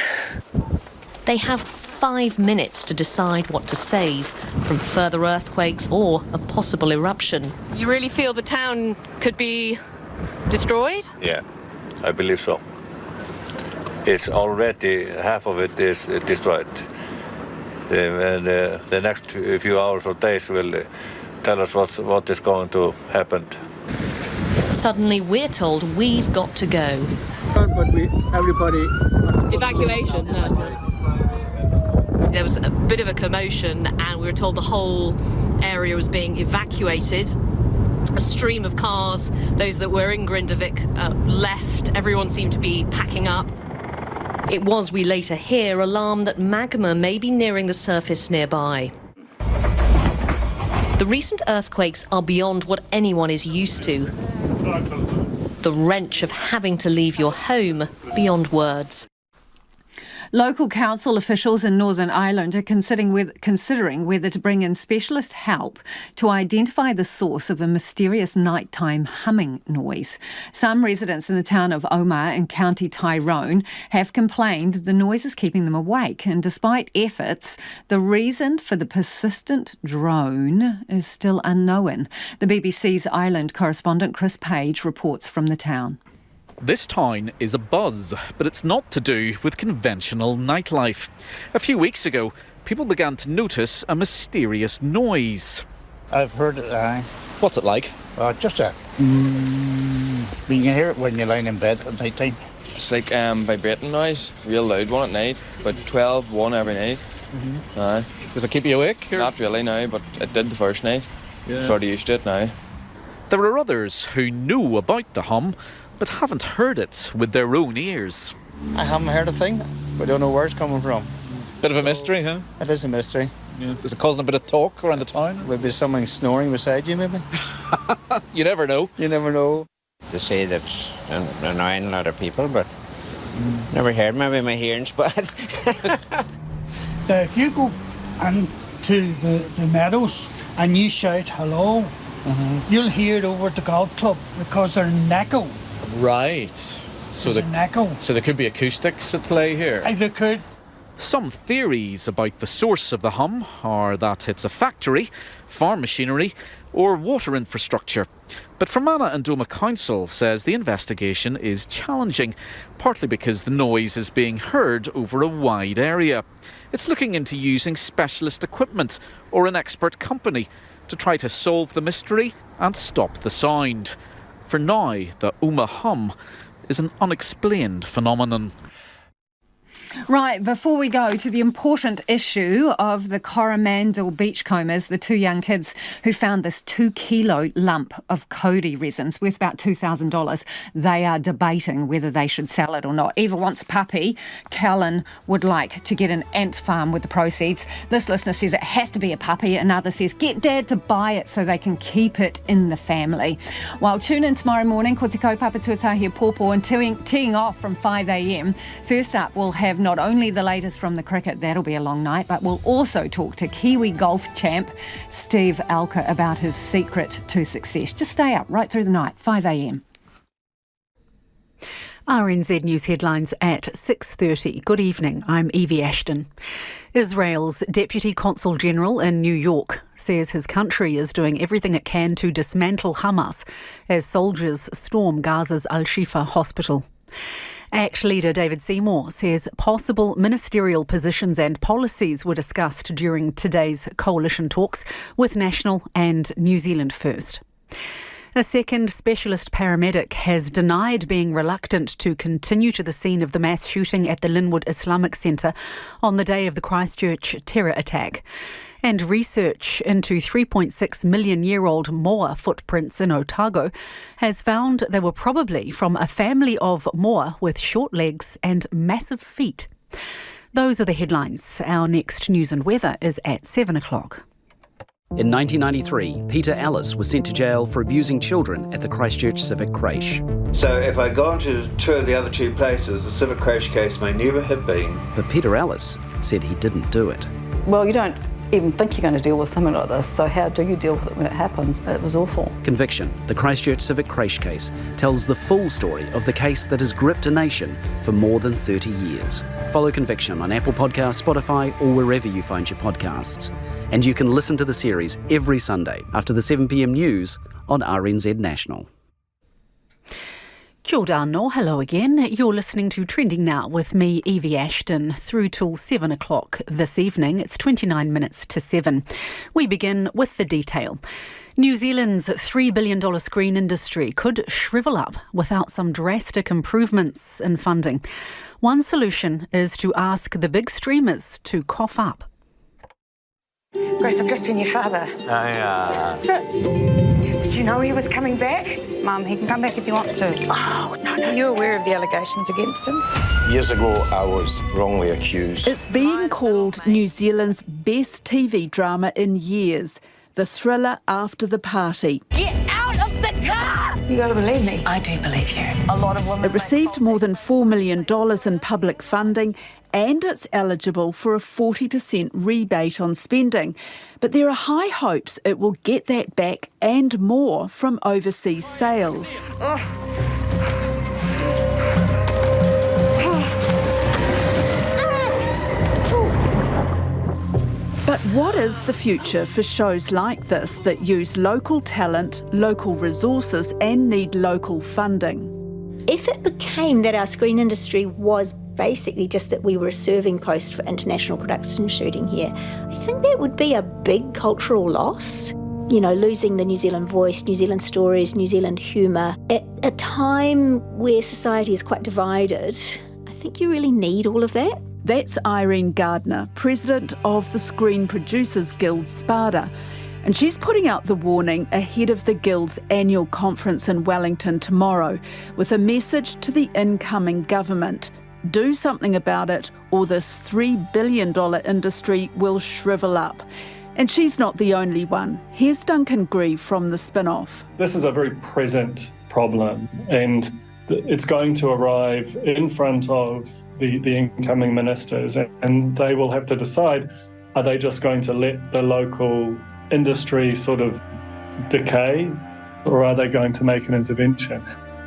They have 5 minutes to decide what to save from further earthquakes or a possible eruption. You really feel the town could be destroyed? Yeah, I believe so. It's already, half of it is destroyed. The next few hours or days will tell us what is going to happen. Suddenly we're told we've got to go. But everybody... Evacuation, no. There was a bit of a commotion and we were told the whole area was being evacuated. A stream of cars, those that were in Grindavik, left. Everyone seemed to be packing up. It was, we later hear, alarm that magma may be nearing the surface nearby. The recent earthquakes are beyond what anyone is used to. The wrench of having to leave your home beyond words. Local council officials in Northern Ireland are considering whether to bring in specialist help to identify the source of a mysterious nighttime humming noise. Some residents in the town of Omagh in County Tyrone have complained the noise is keeping them awake, and despite efforts, the reason for the persistent drone is still unknown. The BBC's Ireland correspondent Chris Page reports from the town. This town is abuzz, but it's not to do with conventional nightlife. A few weeks ago, people began to notice a mysterious noise. I've heard it, What's it like? Just a... You can hear it when you're lying in bed at night time. It's like vibrating noise, real loud one at night, about 12, 1 every night. Does it keep you awake? Or? Not really now, but it did the first night. Yeah. Sort of used to it now. There are others who knew about the hum, but haven't heard it with their own ears. I haven't heard a thing. I don't know where it's coming from. Bit of a mystery, huh? It is a mystery. Yeah. Is it causing a bit of talk around the town? Maybe someone snoring beside you, maybe. You never know. You never know. They say that's annoying a lot of people, but never heard. Maybe my hearing's bad. Now, if you go into the meadows and you shout hello, you'll hear it over at the golf club because they're an echo. Right. There's an echo. So there could be acoustics at play here? There could. Some theories about the source of the hum are that it's a factory, farm machinery or water infrastructure. But Fermanagh and Doma Council says the investigation is challenging, partly because the noise is being heard over a wide area. It's looking into using specialist equipment or an expert company to try to solve the mystery and stop the sound. For now, the Omagh hum is an unexplained phenomenon. Right, before we go to the important issue of the Coromandel beachcombers, the two young kids who found this 2-kilo lump of Cody resins worth about $2,000, they are debating whether they should sell it or not. Eva wants puppy. Callan would like to get an ant farm with the proceeds. This listener says it has to be a puppy. Another says get Dad to buy it so they can keep it in the family. Well, tune in tomorrow morning, ko te kaupapa tuatahi pōpō, and teeing off from 5 a.m. First up, we'll have not only the latest from the cricket, that'll be a long night, but we'll also talk to Kiwi golf champ Steve Alker about his secret to success. Just stay up right through the night, 5 a.m. RNZ News headlines at 6:30. Good evening, I'm Evie Ashton. Israel's Deputy Consul General in New York says his country is doing everything it can to dismantle Hamas as soldiers storm Gaza's Al-Shifa hospital. ACT leader David Seymour says possible ministerial positions and policies were discussed during today's coalition talks with National and New Zealand First. A second specialist paramedic has denied being reluctant to continue to the scene of the mass shooting at the Linwood Islamic Centre on the day of the Christchurch terror attack. And research into 3.6 million-year-old moa footprints in Otago has found they were probably from a family of moa with short legs and massive feet. Those are the headlines. Our next news and weather is at 7 o'clock. In 1993, Peter Ellis was sent to jail for abusing children at the Christchurch Civic Creche. So if I'd gone to two of the other two places, the Civic Creche case may never have been. But Peter Ellis said he didn't do it. Well, you don't even think you're going to deal with something like this, so how do you deal with it when it happens? It was awful. Conviction, the Christchurch Civic Creche case, tells the full story of the case that has gripped a nation for more than 30 years. Follow Conviction on Apple Podcasts, Spotify, or wherever you find your podcasts. And you can listen to the series every Sunday after the 7 p.m. news on RNZ National. Kia ora anō, hello again. You're listening to Trending Now with me, Evie Ashton, through till 7 o'clock this evening. It's 29 minutes to 7. We begin with the detail. New Zealand's $3 billion screen industry could shrivel up without some drastic improvements in funding. One solution is to ask the big streamers to cough up. Grace, I've just seen your father. Did you know he was coming back? Mum, he can come back if he wants to. Oh, no. Are you aware of the allegations against him? Years ago, I was wrongly accused. It's being called New Zealand's best TV drama in years, the thriller After the Party. Get out of the car! You gotta believe me. I do believe you. A lot of women... It received more than $4 million in public funding, and it's eligible for a 40% rebate on spending. But there are high hopes it will get that back and more from overseas sales. But what is the future for shows like this that use local talent, local resources and need local funding? If it became that our screen industry was basically just that we were a serving post for international production shooting here, I think that would be a big cultural loss. You know, losing the New Zealand voice, New Zealand stories, New Zealand humour. At a time where society is quite divided, I think you really need all of that. That's Irene Gardner, president of the Screen Producers Guild, SPADA. And she's putting out the warning ahead of the Guild's annual conference in Wellington tomorrow with a message to the incoming government. Do something about it or this $3 billion industry will shrivel up. And she's not the only one. Here's Duncan Grieve from the spin-off. This is a very present problem, and it's going to arrive in front of the incoming ministers, and they will have to decide, are they just going to let the local industry sort of decay, or are they going to make an intervention?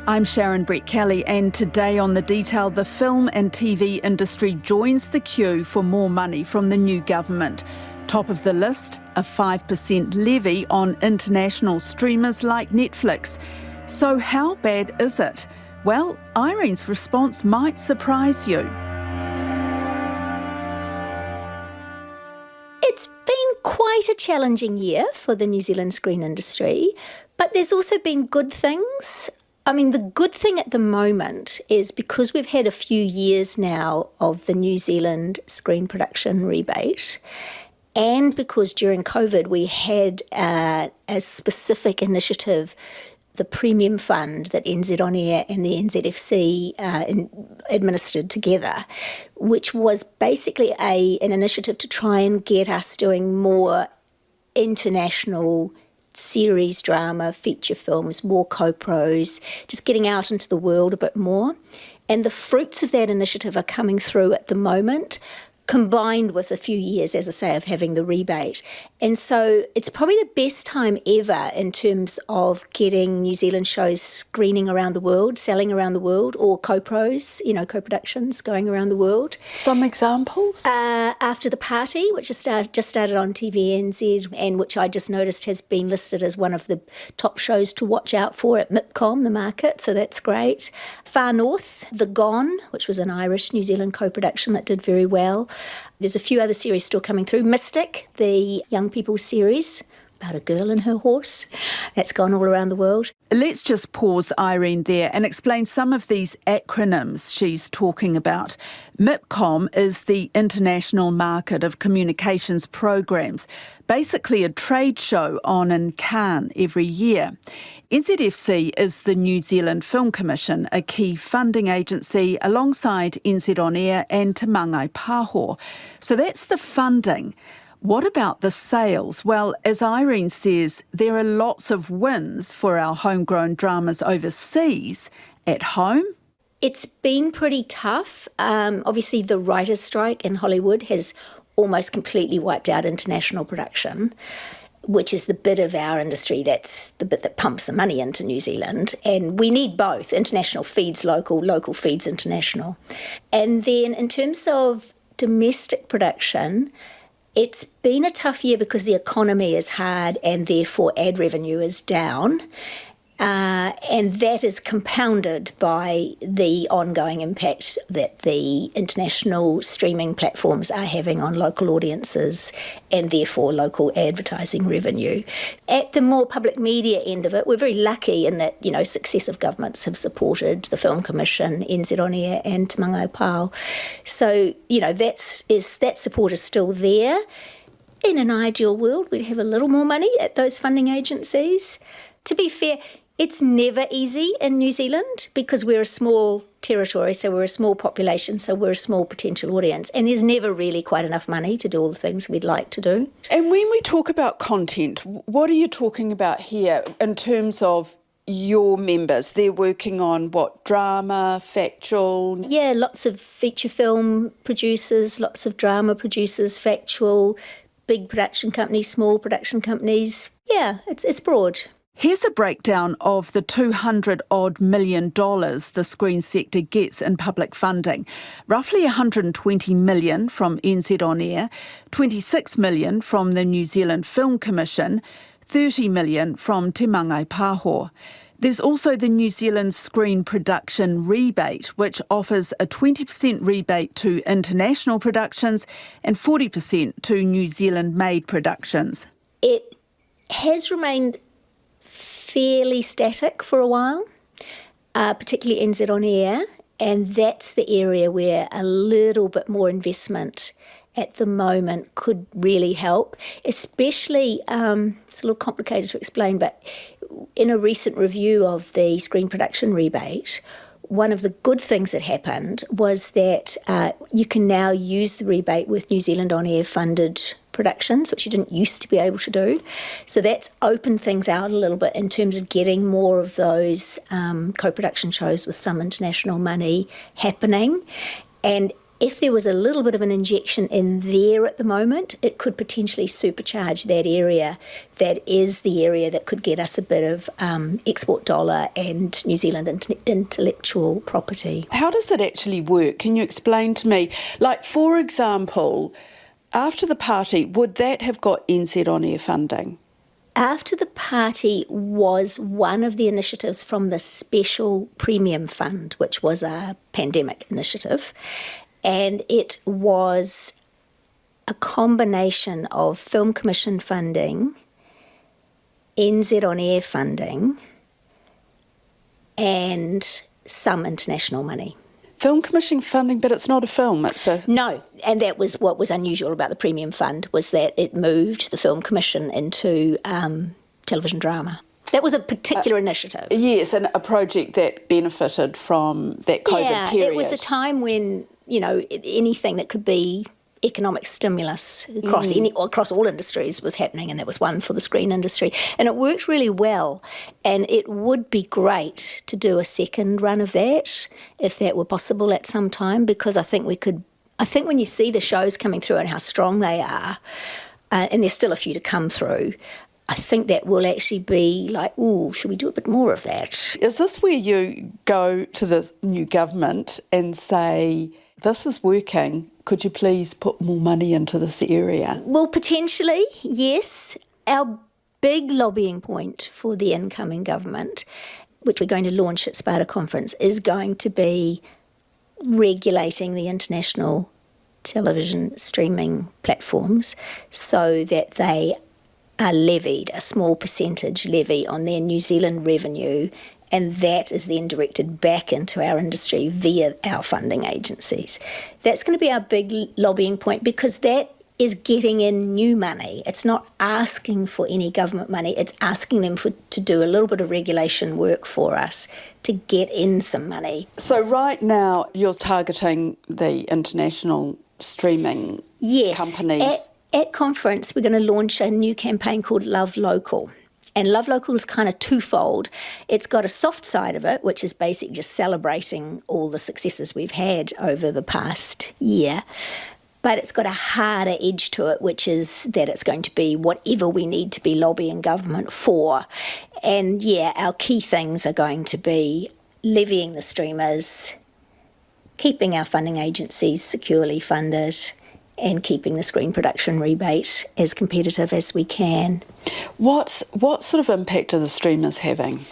I'm Sharon Brett-Kelly, and today on The Detail, the film and TV industry joins the queue for more money from the new government. Top of the list, a 5% levy on international streamers like Netflix. So how bad is it? Well, Irene's response might surprise you. It's been quite a challenging year for the New Zealand screen industry, but there's also been good things. I mean, the good thing at the moment is because we've had a few years now of the New Zealand screen production rebate, and because during COVID we had a specific initiative, the Premium Fund that NZ On Air and the NZFC administered together, which was basically an initiative to try and get us doing more international series drama, feature films, more co-pros, just getting out into the world a bit more. And the fruits of that initiative are coming through at the moment, combined with a few years, as I say, of having the rebate. And so it's probably the best time ever in terms of getting New Zealand shows screening around the world, selling around the world, or co-pros, you know, co-productions going around the world. Some examples? After the Party, which just started on TVNZ, and which I just noticed has been listed as one of the top shows to watch out for at MIPCOM, the market, so that's great. Far North, The Gone, which was an Irish-New Zealand co-production that did very well. There's a few other series still coming through. Mystic, the young people's series about a girl and her horse. That's gone all around the world. Let's just pause, Irene, there and explain some of these acronyms she's talking about. MIPCOM is the International Market of Communications Programs, basically a trade show on in Cannes every year. NZFC is the New Zealand Film Commission, a key funding agency alongside NZ On Air and Te Mangai Pāho. So that's the funding. What about the sales? Well, as Irene says, there are lots of wins for our homegrown dramas overseas. At home? It's been pretty tough. Obviously, the writers' strike in Hollywood has almost completely wiped out international production, which is the bit of our industry that's the bit that pumps the money into New Zealand. And we need both. International feeds local, local feeds international. And then in terms of domestic production, it's been a tough year because the economy is hard and therefore ad revenue is down. And that is compounded by the ongoing impact that the international streaming platforms are having on local audiences and therefore local advertising revenue. At the more public media end of it, we're very lucky in that, successive governments have supported the Film Commission, NZ On Air and Te Mangai Pāo. So, that support is still there. In an ideal world, we'd have a little more money at those funding agencies. To be fair, it's never easy in New Zealand because we're a small territory, so we're a small population, so we're a small potential audience, and there's never really quite enough money to do all the things we'd like to do. And when we talk about content, what are you talking about here in terms of your members? They're working on what, drama, factual? Yeah, lots of feature film producers, lots of drama producers, factual, big production companies, small production companies. Yeah, it's broad. Here's a breakdown of the $200-odd million the screen sector gets in public funding. Roughly $120 million from NZ On Air, $26 million from the New Zealand Film Commission, $30 million from Te Mangai Pāho. There's also the New Zealand Screen Production Rebate, which offers a 20% rebate to international productions and 40% to New Zealand-made productions. It has remained fairly static for a while, particularly NZ On Air, and that's the area where a little bit more investment at the moment could really help, especially, it's a little complicated to explain, but in a recent review of the Screen Production Rebate, one of the good things that happened was that you can now use the rebate with New Zealand On Air funded productions, which you didn't used to be able to do. So that's opened things out a little bit in terms of getting more of those co-production shows with some international money happening. And if there was a little bit of an injection in there at the moment, it could potentially supercharge that area. That is the area that could get us a bit of export dollar and New Zealand intellectual property. How does it actually work? Can you explain to me? Like, for example, after the party, would that have got NZ On Air funding? After the party was one of the initiatives from the Special Premium Fund, which was a pandemic initiative. And it was a combination of Film Commission funding, NZ On Air funding, and some international money. Film Commission funding, but it's not a film, it's a... No, and that was what was unusual about the Premium Fund, was that it moved the Film Commission into television drama. That was a particular initiative. Yes, and a project that benefited from that COVID period. It was a time when, anything that could be economic stimulus across all industries was happening, and that was one for the screen industry. And it worked really well, and it would be great to do a second run of that, if that were possible at some time, because I think when you see the shows coming through and how strong they are, and there's still a few to come through, I think that will actually be like, should we do a bit more of that? Is this where you go to the new government and say, this is working, could you please put more money into this area? Well, potentially, yes. Our big lobbying point for the incoming government, which we're going to launch at Sparta Conference, is going to be regulating the international television streaming platforms so that they are levied, a small percentage levy on their New Zealand revenue, and that is then directed back into our industry via our funding agencies. That's going to be our big lobbying point, because that is getting in new money. It's not asking for any government money, it's asking them to do a little bit of regulation work for us to get in some money. So right now you're targeting the international streaming companies. At conference, we're going to launch a new campaign called Love Local. And Love Local is kind of twofold. It's got a soft side of it, which is basically just celebrating all the successes we've had over the past year. But it's got a harder edge to it, which is that it's going to be whatever we need to be lobbying government for. And our key things are going to be levying the streamers, keeping our funding agencies securely funded, and keeping the screen production rebate as competitive as we can. What sort of impact are the streamers having?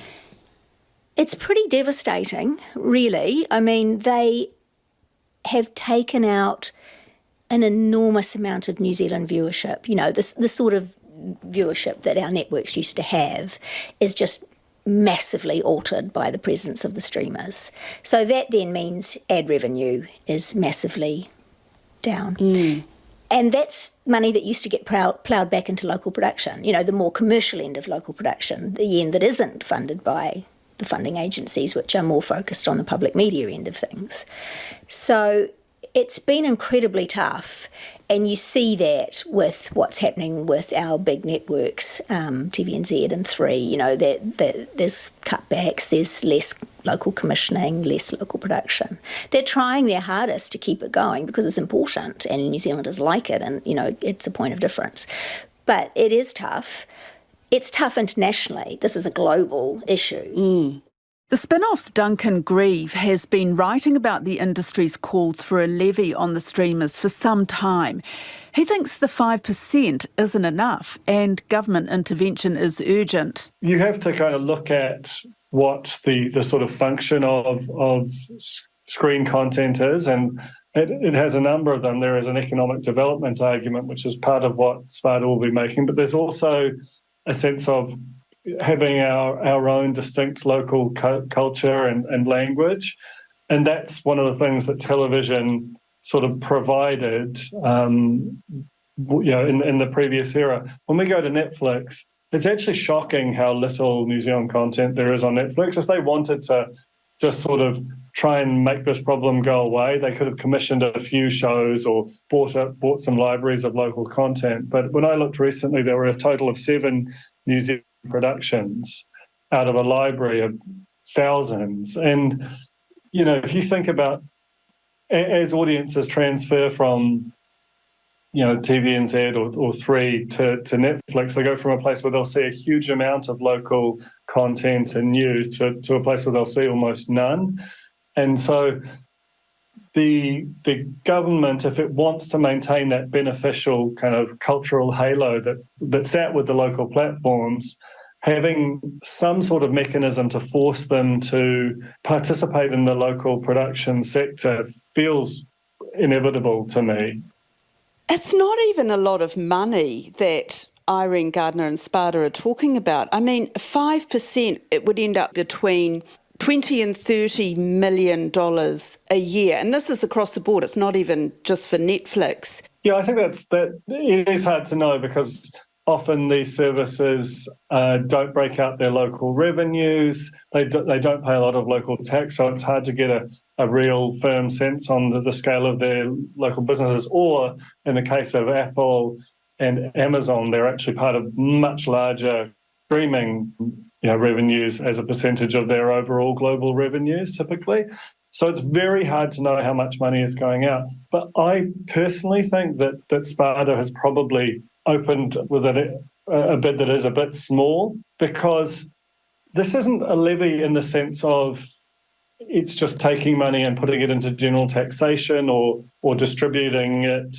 It's pretty devastating, really. I mean, they have taken out an enormous amount of New Zealand viewership. You know, the sort of viewership that our networks used to have is just massively altered by the presence of the streamers. So that then means ad revenue is massively down. And that's money that used to get ploughed back into local production, you know, the more commercial end of local production, the end that isn't funded by the funding agencies, which are more focused on the public media end of things. So it's been incredibly tough, and you see that with what's happening with our big networks, TVNZ and 3, you know, that there's cutbacks, there's less local commissioning, less local production. They're trying their hardest to keep it going because it's important and New Zealanders like it, and, you know, it's a point of difference. But it is tough. It's tough internationally. This is a global issue. The Spin-Off's Duncan Grieve has been writing about the industry's calls for a levy on the streamers for some time. He thinks the 5% isn't enough and government intervention is urgent. You have to kind of look at what the sort of function of screen content is, and it has a number of them. There is an economic development argument, which is part of what SPARTA will be making, but there's also a sense of having our own distinct local culture and language. And that's one of the things that television sort of provided, in the previous era. When we go to Netflix, it's actually shocking how little New Zealand content there is on Netflix. If they wanted to just sort of try and make this problem go away, they could have commissioned a few shows or bought some libraries of local content. But when I looked recently, there were a total of 7 New Zealand productions out of a library of thousands. And, you know, if you think about as audiences transfer from, you know, TVNZ or 3 to Netflix, they go from a place where they'll see a huge amount of local content and news to a place where they'll see almost none. And so the government, if it wants to maintain that beneficial kind of cultural halo that sat with the local platforms, having some sort of mechanism to force them to participate in the local production sector feels inevitable to me. It's not even a lot of money that Irene Gardner and SPARTA are talking about. I mean, 5%, it would end up between $20 and $30 million a year. And this is across the board. It's not even just for Netflix. Yeah, I think that it is hard to know because often these services don't break out their local revenues. They don't pay a lot of local tax, so it's hard to get a real firm sense on the scale of their local businesses. Or in the case of Apple and Amazon, they're actually part of much larger streaming, you know, revenues as a percentage of their overall global revenues typically. So it's very hard to know how much money is going out. But I personally think that SPARTA has probably opened with a bid that is a bit small, because this isn't a levy in the sense of it's just taking money and putting it into general taxation or distributing it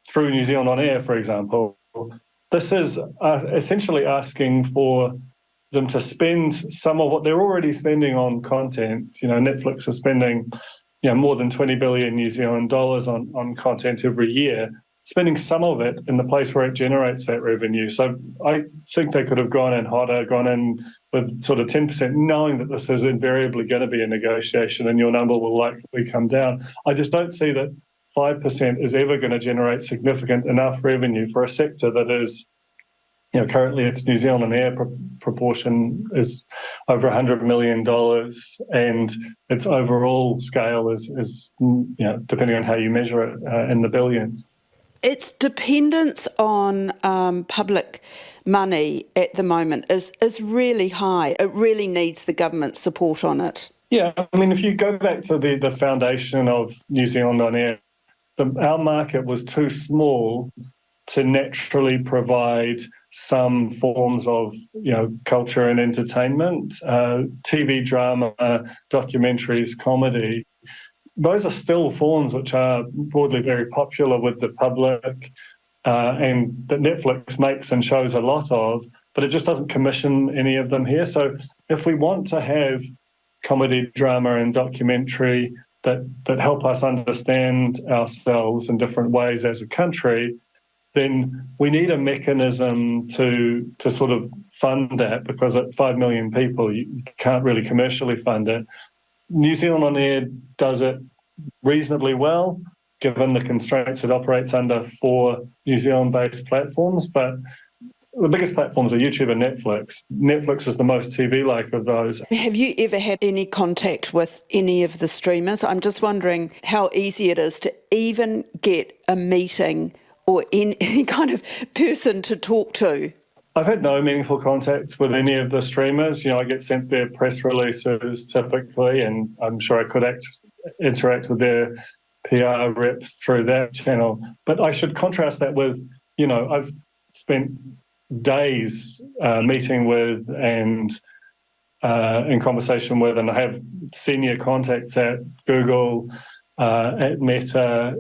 through New Zealand On Air, for example. This is essentially asking for them to spend some of what they're already spending on content. You know, Netflix is spending, you know, more than 20 billion New Zealand dollars on content every year, spending some of it in the place where it generates that revenue. So I think they could have gone in with sort of 10%, knowing that this is invariably going to be a negotiation and your number will likely come down. I just don't see that 5% is ever going to generate significant enough revenue for a sector that is, you know, currently its New Zealand On Air proportion is over $100 million, and its overall scale is you know, depending on how you measure it, in the billions. Its dependence on public money at the moment is really high. It really needs the government support on it. Yeah, I mean, if you go back to the foundation of New Zealand On Air, our market was too small to naturally provide some forms of, you know, culture and entertainment, TV drama, documentaries, comedy. Those are still forms which are broadly very popular with the public and that Netflix makes and shows a lot of, but it just doesn't commission any of them here. So if we want to have comedy, drama and documentary that help us understand ourselves in different ways as a country, then we need a mechanism to sort of fund that, because at 5 million people, you can't really commercially fund it. New Zealand On Air does it reasonably well, given the constraints it operates under for New Zealand-based platforms, but the biggest platforms are YouTube and Netflix. Netflix is the most TV-like of those. Have you ever had any contact with any of the streamers? I'm just wondering how easy it is to even get a meeting or any kind of person to talk to. I've had no meaningful contact with any of the streamers. I get sent their press releases typically, and I'm sure I could interact with their PR reps through that channel. But I should contrast that with, I've spent days meeting with and in conversation with, and I have senior contacts at Google, at Meta.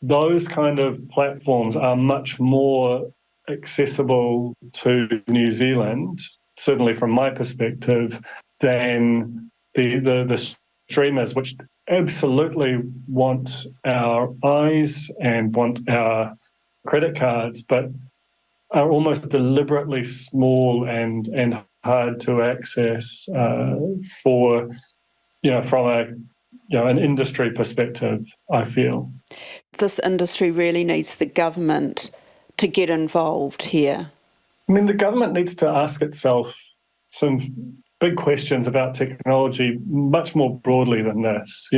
Those kind of platforms are much more accessible to New Zealand, certainly from my perspective, than the streamers, which absolutely want our eyes and want our credit cards, but are almost deliberately small and hard to access for, from an industry perspective, I feel. This industry really needs the government to get involved here. I mean, the government needs to ask itself some big questions about technology much more broadly than this.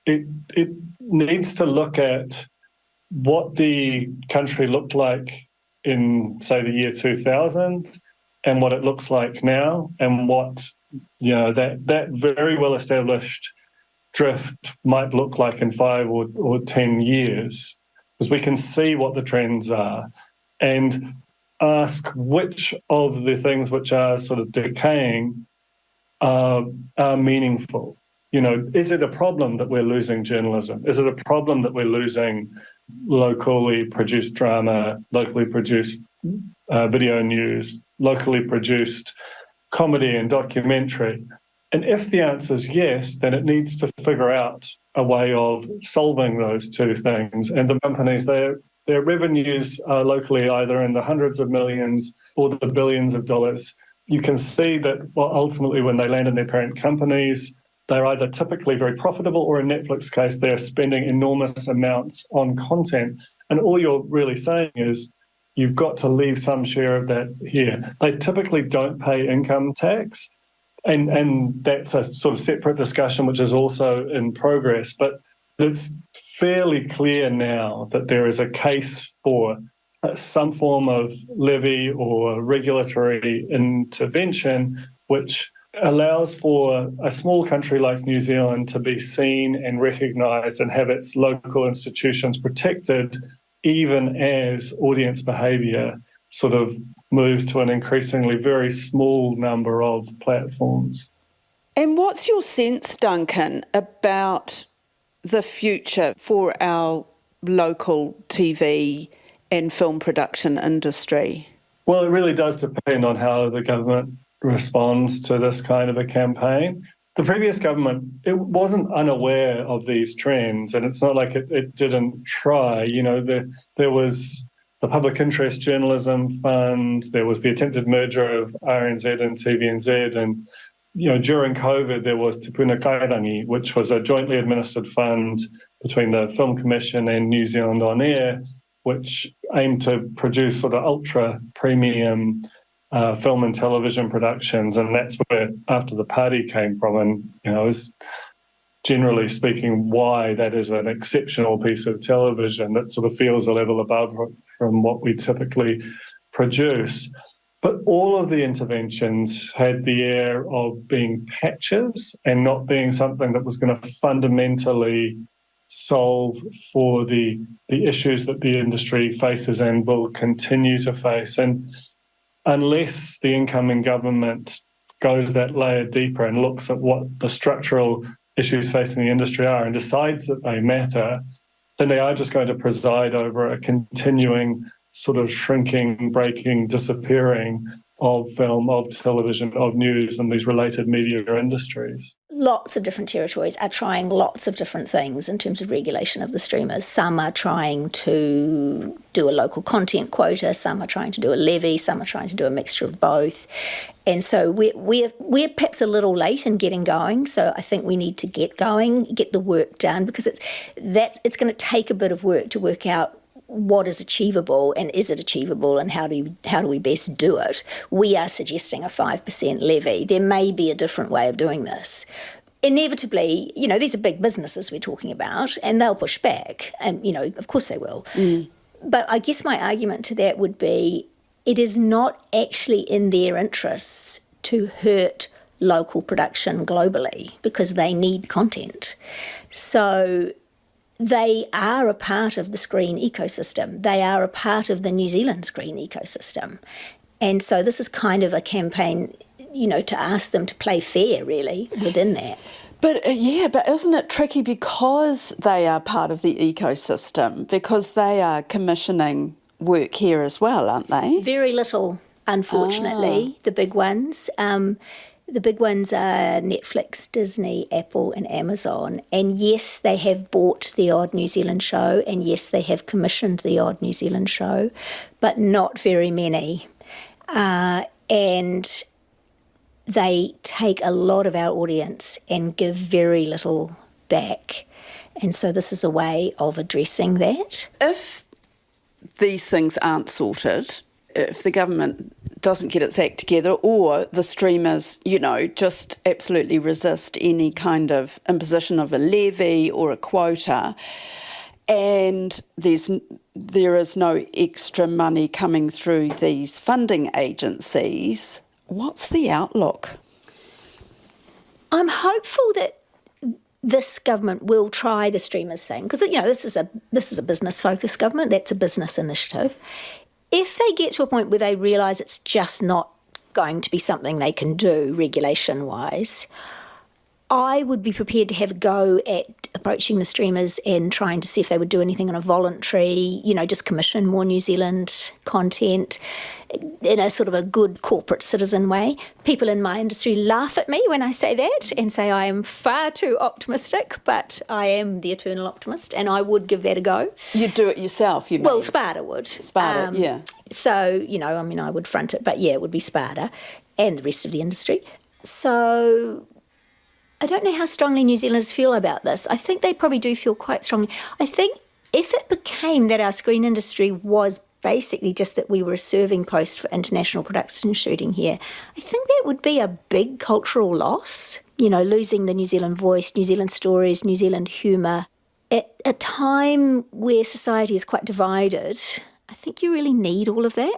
It needs to look at what the country looked like in, say, the year 2000 and what it looks like now, and what, that very well-established drift might look like in 5 or 10 years, because we can see what the trends are, and ask which of the things which are sort of decaying are meaningful. Is it a problem that we're losing journalism? Is it a problem that we're losing locally produced drama, locally produced video news, locally produced comedy and documentary? And if the answer is yes, then it needs to figure out a way of solving those two things. And the companies, their revenues are locally either in the hundreds of millions or the billions of dollars. You can see that ultimately when they land in their parent companies, they're either typically very profitable, or in Netflix's case, they're spending enormous amounts on content. And all you're really saying is you've got to leave some share of that here. They typically don't pay income tax. And that's a sort of separate discussion, which is also in progress. But it's fairly clear now that there is a case for some form of levy or regulatory intervention, which allows for a small country like New Zealand to be seen and recognised and have its local institutions protected, even as audience behaviour sort of moves to an increasingly very small number of platforms. And what's your sense, Duncan, about the future for our local TV and film production industry? Well, it really does depend on how the government responds to this kind of a campaign. The previous government, it wasn't unaware of these trends, and it's not like it didn't try. There was the Public Interest Journalism Fund, there was the attempted merger of RNZ and TVNZ, and during COVID there was Te Puna Kairangi, which was a jointly administered fund between the Film Commission and New Zealand On Air, which aimed to produce sort of ultra premium film and television productions, and that's where After the Party came from, and is generally speaking why that is an exceptional piece of television that sort of feels a level above from what we typically produce. But all of the interventions had the air of being patches and not being something that was going to fundamentally solve for the issues that the industry faces and will continue to face. And unless the incoming government goes that layer deeper and looks at what the structural issues facing the industry are and decides that they matter, then they are just going to preside over a continuing sort of shrinking, breaking, disappearing of film, of television, of news, and these related media industries. Lots of different territories are trying lots of different things in terms of regulation of the streamers. Some are trying to do a local content quota, some are trying to do a levy, some are trying to do a mixture of both. And so we're perhaps a little late in getting going, so I think we need to get going, get the work done, because it's going to take a bit of work to work out what is achievable and is it achievable and how do we best do it. We are suggesting a 5% levy. There may be a different way of doing this. Inevitably, these are big businesses we're talking about and they'll push back and, of course they will. But I guess my argument to that would be it is not actually in their interests to hurt local production globally because they need content. So they are a part of the screen ecosystem. They are a part of the New Zealand screen ecosystem. And so this is kind of a campaign, to ask them to play fair, really, within that. But but isn't it tricky because they are part of the ecosystem, because they are commissioning work here as well, aren't they? Very little, unfortunately, the big ones. The big ones are Netflix, Disney, Apple and Amazon. And yes, they have bought the odd New Zealand show, and yes, they have commissioned the odd New Zealand show, but not very many. And they take a lot of our audience and give very little back. And so this is a way of addressing that. If these things aren't sorted, if the government doesn't get its act together, or the streamers, just absolutely resist any kind of imposition of a levy or a quota, and there is no extra money coming through these funding agencies, what's the outlook? I'm hopeful that this government will try the streamers thing, because this is a business-focused government. That's a business initiative. If they get to a point where they realise it's just not going to be something they can do regulation-wise, I would be prepared to have a go at approaching the streamers and trying to see if they would do anything on a voluntary, just commission more New Zealand content in a sort of a good corporate citizen way. People in my industry laugh at me when I say that and say I am far too optimistic, but I am the eternal optimist and I would give that a go. You'd do it yourself, you mean? Well, Sparta would. Sparta, yeah. So, I would front it, but yeah, it would be Sparta and the rest of the industry. So I don't know how strongly New Zealanders feel about this. I think they probably do feel quite strongly. I think if it became that our screen industry was basically just that we were a serving post for international production shooting here, I think that would be a big cultural loss, losing the New Zealand voice, New Zealand stories, New Zealand humour. At a time where society is quite divided, I think you really need all of that.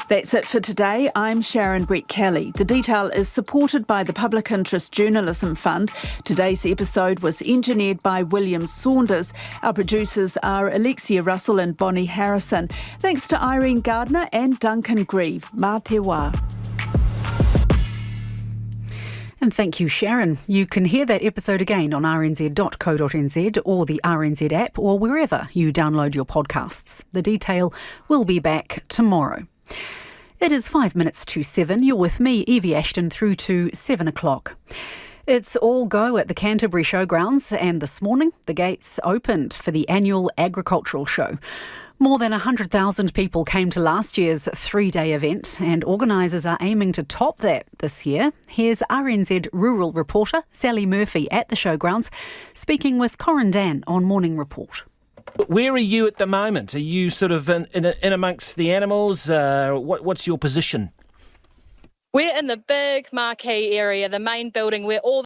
That's it for today. I'm Sharon Brett-Kelly. The Detail is supported by the Public Interest Journalism Fund. Today's episode was engineered by William Saunders. Our producers are Alexia Russell and Bonnie Harrison. Thanks to Irene Gardner and Duncan Grieve. Mā te wā. And thank you, Sharon. You can hear that episode again on rnz.co.nz or the RNZ app or wherever you download your podcasts. The Detail will be back tomorrow. It is 5 minutes to 7. You're with me, Evie Ashton, through to 7 o'clock. It's all go at the Canterbury Showgrounds, and this morning the gates opened for the annual agricultural show. More than 100,000 people came to last year's 3-day event, and organisers are aiming to top that this year. Here's RNZ rural reporter Sally Murphy at the Showgrounds, speaking with Corin Dan on Morning Report. Where are you at the moment? Are you sort of in amongst the animals? What's your position? We're in the big marquee area, the main building where all